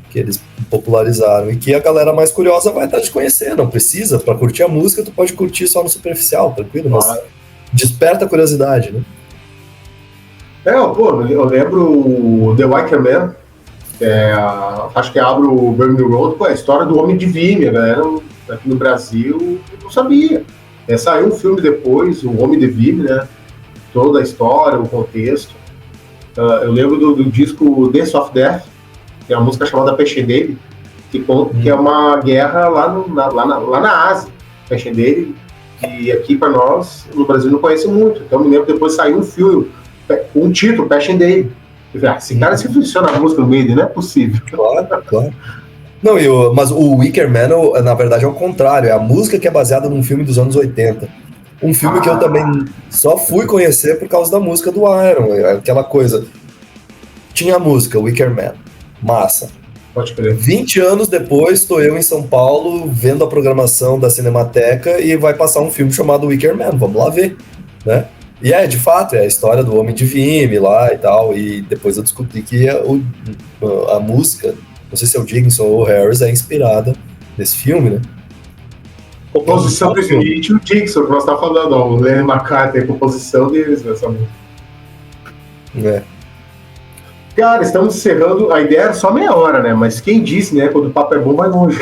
Que eles popularizaram e que a galera mais curiosa vai estar de conhecer, não precisa, para curtir a música tu pode curtir só no superficial, tranquilo, mas desperta a curiosidade, né? Eu lembro o The Wicker Man, acho que abre o Burning Road, a história do Homem de Vime, galera, aqui no Brasil, eu não sabia. Saiu um filme depois, o Homem de Vime, né? Toda a história, o contexto. Eu lembro do disco Dance of Death, que é uma música chamada Pescadelle, que é uma guerra lá na Ásia, Pescadelle, e aqui para nós, no Brasil, não conhece muito. Então me lembro depois saiu um filme, um título, Pescadelle. Esse cara se funciona a música do meio, não é possível. Claro. Não, mas o Wicker Man, na verdade, é o contrário. É a música que é baseada num filme dos anos 80. Um filme que eu também só fui conhecer por causa da música do Iron. Aquela coisa. Tinha a música, Wicker Man. Massa. Pode crer. 20 anos depois, estou eu em São Paulo, vendo a programação da Cinemateca e vai passar um filme chamado Wicker Man. Vamos lá ver, né? E de fato, é a história do Homem de Vime lá e tal. E depois eu descobri que a música, não sei se é o Dickinson ou o Harris, é inspirada nesse filme, né? Composição preferida, o Dixon, que nós estamos falando, o Lennon McCartney, a composição deles nessa música. Cara, estamos encerrando, a ideia era só meia hora, né? Mas quem disse, né? Quando o papo é bom, vai longe.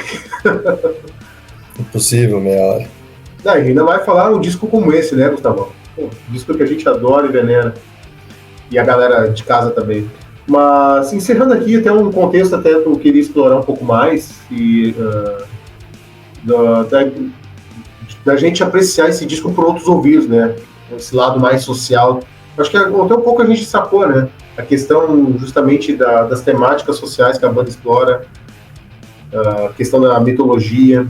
Impossível, meia hora. Ainda vai falar um disco como esse, né, Gustavo? Um disco que a gente adora e venera. E a galera de casa também. Mas, encerrando aqui, até um contexto até que eu queria explorar um pouco mais, e da gente apreciar esse disco por outros ouvidos, né? Esse lado mais social. Acho que até um pouco a gente sacou, né? A questão justamente das temáticas sociais que a banda explora, a questão da mitologia,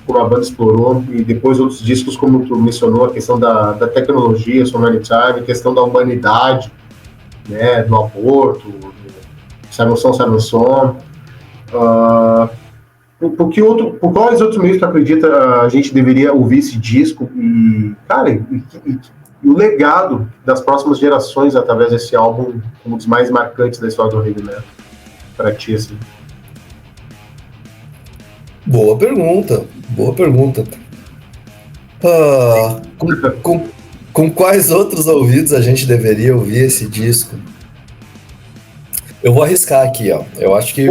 como a banda explorou, e depois outros discos, como tu mencionou, a questão da tecnologia, Humanitarian, a questão da humanidade, né? Do aborto, do Simon Som. Por quais outros meios tu acredita a gente deveria ouvir esse disco e, cara, e o legado das próximas gerações através desse álbum, um dos mais marcantes da história do heavy metal, para ti, assim? Boa pergunta. Com quais outros ouvidos a gente deveria ouvir esse disco? Eu vou arriscar aqui, ó. Eu acho que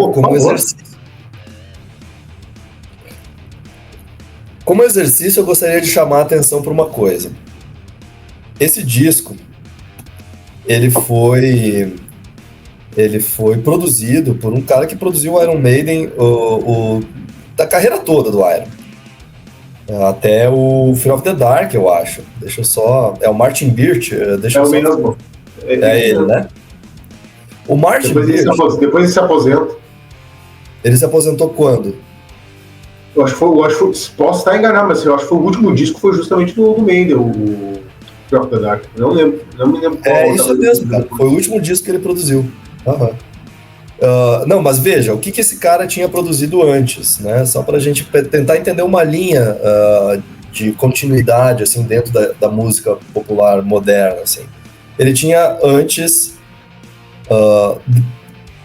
Como exercício, eu gostaria de chamar a atenção para uma coisa. Esse disco, ele foi produzido por um cara que produziu o Iron Maiden da carreira toda do Iron. Até o Fear of the Dark, eu acho. Deixa eu só... É o Martin Birch? O mesmo. É ele, né? O Martin Birch... Depois ele se aposenta. Ele se aposentou quando? Eu acho que posso estar enganado, mas eu acho que o último disco foi justamente do Maiden, o Fear of the Dark. Não me lembro qual. Isso mesmo, cara. Foi o último disco que ele produziu. Não, mas veja, o que esse cara tinha produzido antes, né? Só pra gente tentar entender uma linha de continuidade, assim, dentro da música popular moderna, assim. Ele tinha antes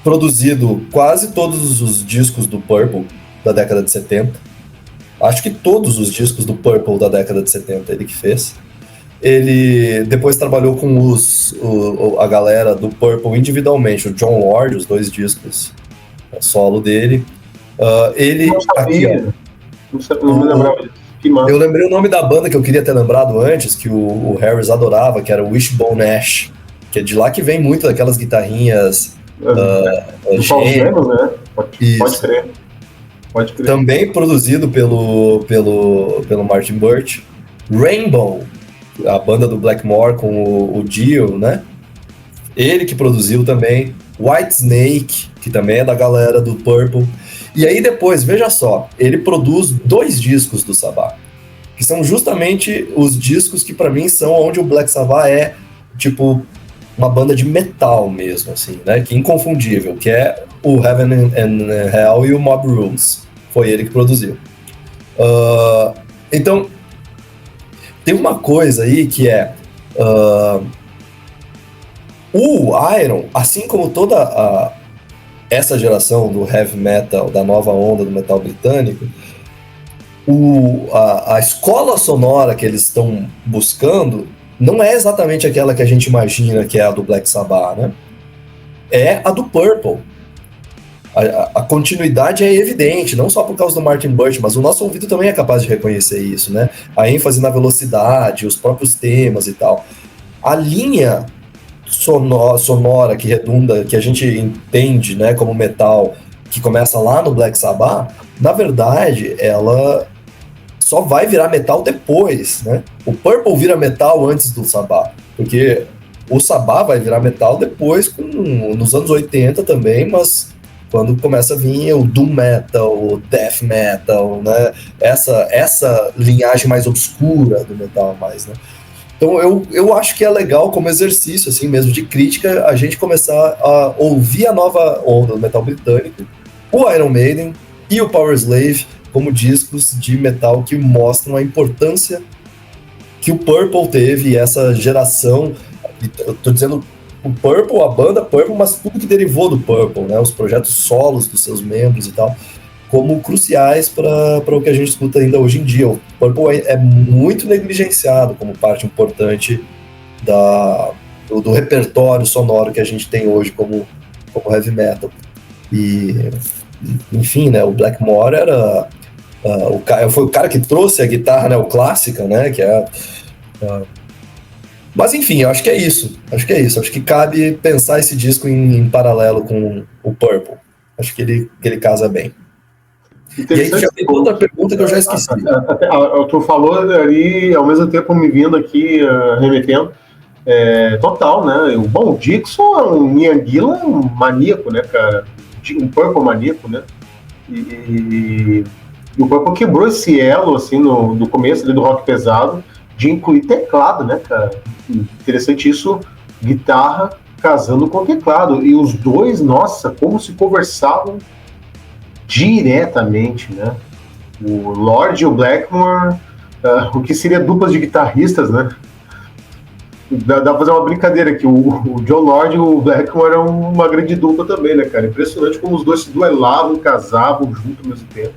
produzido quase todos os discos do Purple da década de 70. Acho que todos os discos do Purple da década de 70 ele que fez. Ele depois trabalhou com a galera do Purple individualmente, o John Lord, os 2 discos solo dele. Ele não sabia. Aqui, não me lembrava disso. Eu lembrei o nome da banda que eu queria ter lembrado antes, que o Harris adorava, que era o Wishbone Ash, que é de lá que vem muito daquelas guitarrinhas do Paul James, né? Pode crer. Também produzido pelo Martin Birch. Rainbow, a banda do Blackmore com o Dio, né? Ele que produziu também. Whitesnake, que também é da galera do Purple. E aí depois, veja só, ele produz 2 discos do Sabbath, que são justamente os discos que pra mim são onde o Black Sabbath é, tipo, uma banda de metal mesmo, assim, né? Que é inconfundível, que é o Heaven and Hell e o Mob Rules. Foi ele que produziu. Então, tem uma coisa aí que é... o Iron, assim como toda essa geração do heavy metal, da nova onda do metal britânico, a escola sonora que eles estão buscando não é exatamente aquela que a gente imagina que é a do Black Sabbath, né? É a do Purple. A continuidade é evidente, não só por causa do Martin Birch, mas o nosso ouvido também é capaz de reconhecer isso, né? A ênfase na velocidade, os próprios temas e tal. A linha sonora que redunda, que a gente entende, né, como metal, que começa lá no Black Sabbath, na verdade, ela só vai virar metal depois, né? O Purple vira metal antes do Sabbath, porque o Sabbath vai virar metal depois, nos anos 80 também, mas quando começa a vir o Doom Metal, o Death Metal, né? Essa linhagem mais obscura do metal mais, né? Então eu acho que é legal como exercício, assim mesmo, de crítica, a gente começar a ouvir a nova onda do metal britânico, o Iron Maiden e o Powerslave como discos de metal que mostram a importância que o Purple teve e essa geração, eu tô dizendo o Purple, a banda Purple, mas tudo que derivou do Purple, né, os projetos solos dos seus membros e tal, como cruciais para o que a gente escuta ainda hoje em dia. O Purple é muito negligenciado como parte importante do repertório sonoro que a gente tem hoje como heavy metal. E, enfim, né, o Blackmore era foi o cara que trouxe a guitarra neoclássica, né, que é... mas enfim, eu acho que é isso. Acho que cabe pensar esse disco em paralelo com o Purple. Acho que ele casa bem. E aí já tem outra pergunta que eu já esqueci. Tu falou ali, ao mesmo tempo me vindo aqui, remetendo, total, né? Bom, o Dixon é um Nianguila maníaco, né, cara? Um Purple maníaco, né? E o Purple quebrou esse elo, assim, no começo ali do rock pesado, de incluir teclado, né, cara? Interessante isso, guitarra casando com teclado. E os dois, nossa, como se conversavam diretamente, né? O Lord e o Blackmore, o que seria duplas de guitarristas, né? Dá pra fazer uma brincadeira que o John Lord e o Blackmore eram uma grande dupla também, né, cara? Impressionante como os dois se duelavam, casavam junto ao mesmo tempo.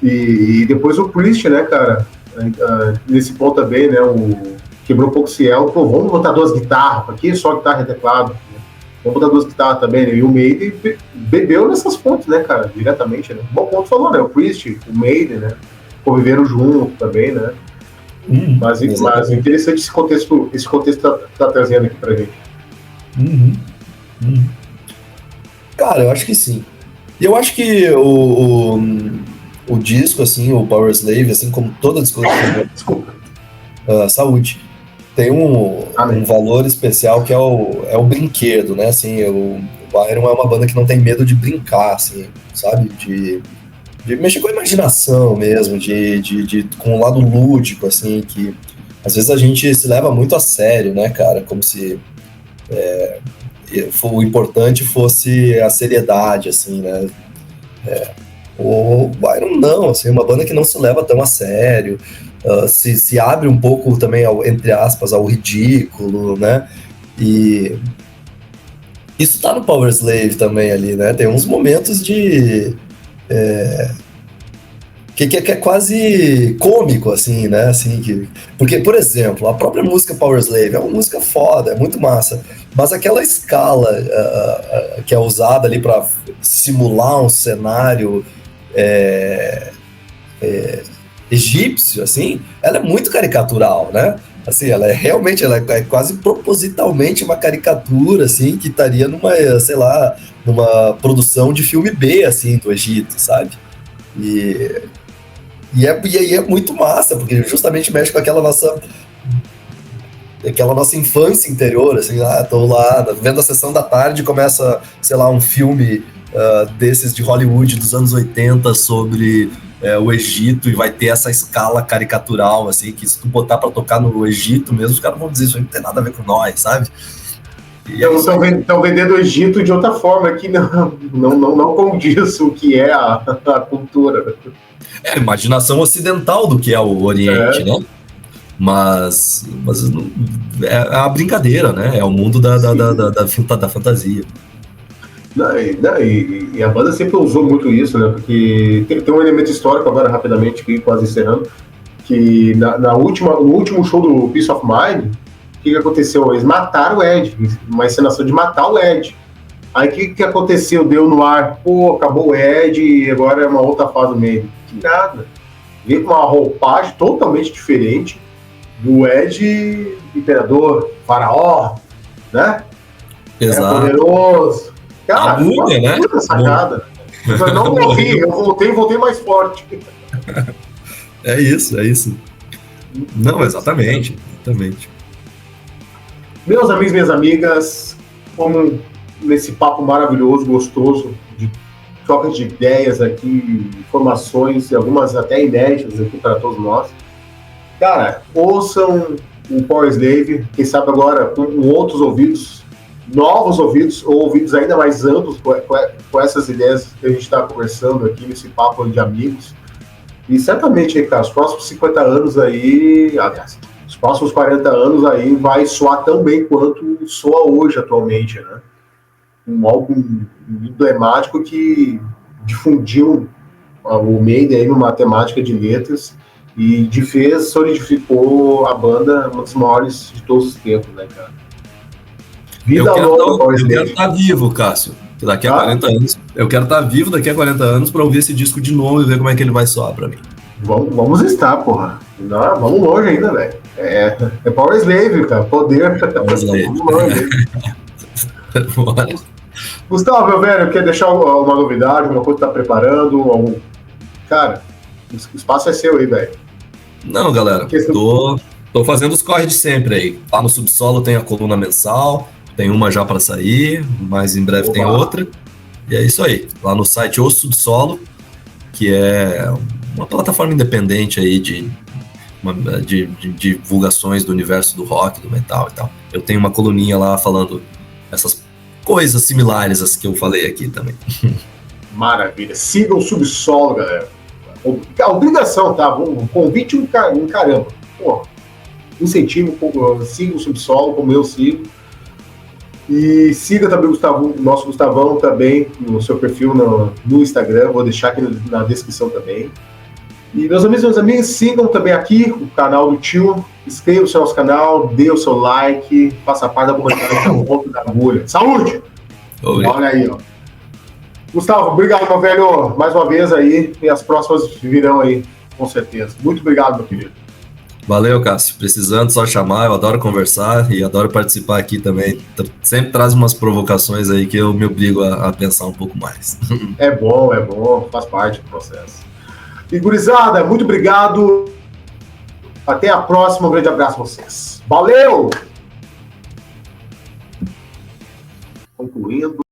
E depois o Priest, né, cara? Nesse ponto também, né? Quebrou um pouco esse elo. Pô, vamos botar duas guitarras aqui, só guitarra e teclado. Vamos botar duas guitarras também, né? E o Maiden bebeu nessas pontes, né, cara? Diretamente, né? Bom ponto falou, né? O Priest, o Maiden, né? Conviveram junto também, né? Mas interessante esse contexto tá trazendo aqui pra gente. Cara, eu acho que sim. E eu acho que o disco, assim, o Powerslave, assim como toda a discografia... Desculpa. Saúde. Tem um valor especial que é o brinquedo, né? Assim, o Iron é uma banda que não tem medo de brincar, assim, sabe? De mexer com a imaginação mesmo, com um lado lúdico, assim, que às vezes a gente se leva muito a sério, né, cara? Como se o importante fosse a seriedade, assim, né? O Iron não, assim, uma banda que não se leva tão a sério, se abre um pouco também, entre aspas, ao ridículo, né? E isso tá no Powerslave também ali, né? Tem uns momentos que é quase cômico, assim, né? Assim, porque, por exemplo, a própria música Powerslave é uma música foda, é muito massa, mas aquela escala que é usada ali para simular um cenário egípcio, assim, ela é muito caricatural, né? Assim, ela é quase propositalmente uma caricatura, assim, que estaria numa produção de filme B, assim, do Egito, sabe? E aí é muito massa, porque justamente mexe com aquela nossa infância interior, assim, tô lá, vendo a sessão da tarde, começa, sei lá, um filme desses de Hollywood dos anos 80 sobre o Egito, e vai ter essa escala caricatural, assim, que se tu botar pra tocar no Egito mesmo, os caras vão dizer, isso aí não tem nada a ver com nós, sabe? Estão vendendo o Egito de outra forma que não condiz o que é a cultura. É a imaginação ocidental do que é o Oriente, né? Mas é a brincadeira, né? É o mundo da fantasia. E a banda sempre usou muito isso, né? Porque tem um elemento histórico agora, rapidamente, aqui, quase encerrando, que no último show do Peace of Mind, o que aconteceu? Eles mataram o Ed, uma encenação de matar o Ed. Aí o que aconteceu? Deu no ar, pô, acabou o Ed e agora é uma outra fase do meio. Que nada. Veio com uma roupagem totalmente diferente do Ed Imperador, Faraó, né? Exato. Poderoso. Cara, múmia, né? Sacada. Eu não morri, eu voltei mais forte. É isso. Não, exatamente. Meus amigos, minhas amigas, como nesse papo maravilhoso, gostoso, de troca de ideias aqui, informações, algumas até inéditas aqui para todos nós. Cara, ouçam o Power Slave, quem sabe agora com outros ouvidos, novos ouvidos, ou ouvidos ainda mais amplos com essas ideias que a gente está conversando aqui nesse papo de amigos. E certamente, cara, os próximos 50 anos aí, aliás, os próximos 40 anos aí vai soar tão bem quanto soa hoje atualmente, né? Um álbum emblemático que difundiu o Maiden aí numa temática de letras e de vez solidificou a banda uma das maiores de todos os tempos, né, cara? Eu quero estar vivo, Cássio, daqui a 40 anos. Eu quero estar vivo daqui a 40 anos para ouvir esse disco de novo e ver como é que ele vai soar para mim. Vamos estar, porra. Não, vamos longe ainda, velho. É Power Slave, cara. Poder. Vamos longe. Gustavo, meu velho, quer deixar uma novidade, uma coisa que tá preparando? Cara, o espaço é seu aí, velho. Não, galera, tô fazendo os corre de sempre aí. Lá no Subsolo tem a coluna mensal, tem uma já para sair, mas em breve tem outra. E é isso aí. Lá no site O Subsolo, que é uma plataforma independente aí de divulgações do universo do rock, do metal e tal. Eu tenho uma coluninha lá falando essas coisas similares às que eu falei aqui também. Maravilha. Sigam o Subsolo, galera. A obrigação, tá? Um convite um caramba. Pô, incentivo, siga o Subsolo, como eu sigo. E siga também o nosso Gustavão também no seu perfil no Instagram. Vou deixar aqui na descrição também. E meus amigos e minhas amigas, sigam também aqui o canal do Tio. Inscreva-se no nosso canal, dê o seu like, faça parte da comunidade da ponta da agulha. Saúde! Olha aí, ó. Gustavo, obrigado, meu velho, mais uma vez aí, e as próximas virão aí, com certeza. Muito obrigado, meu querido. Valeu, Cássio. Precisando, só chamar, eu adoro conversar e adoro participar aqui também. Sempre traz umas provocações aí que eu me obrigo a pensar um pouco mais. É bom, faz parte do processo. E gurizada, muito obrigado. Até a próxima, um grande abraço a vocês. Valeu! Concluindo.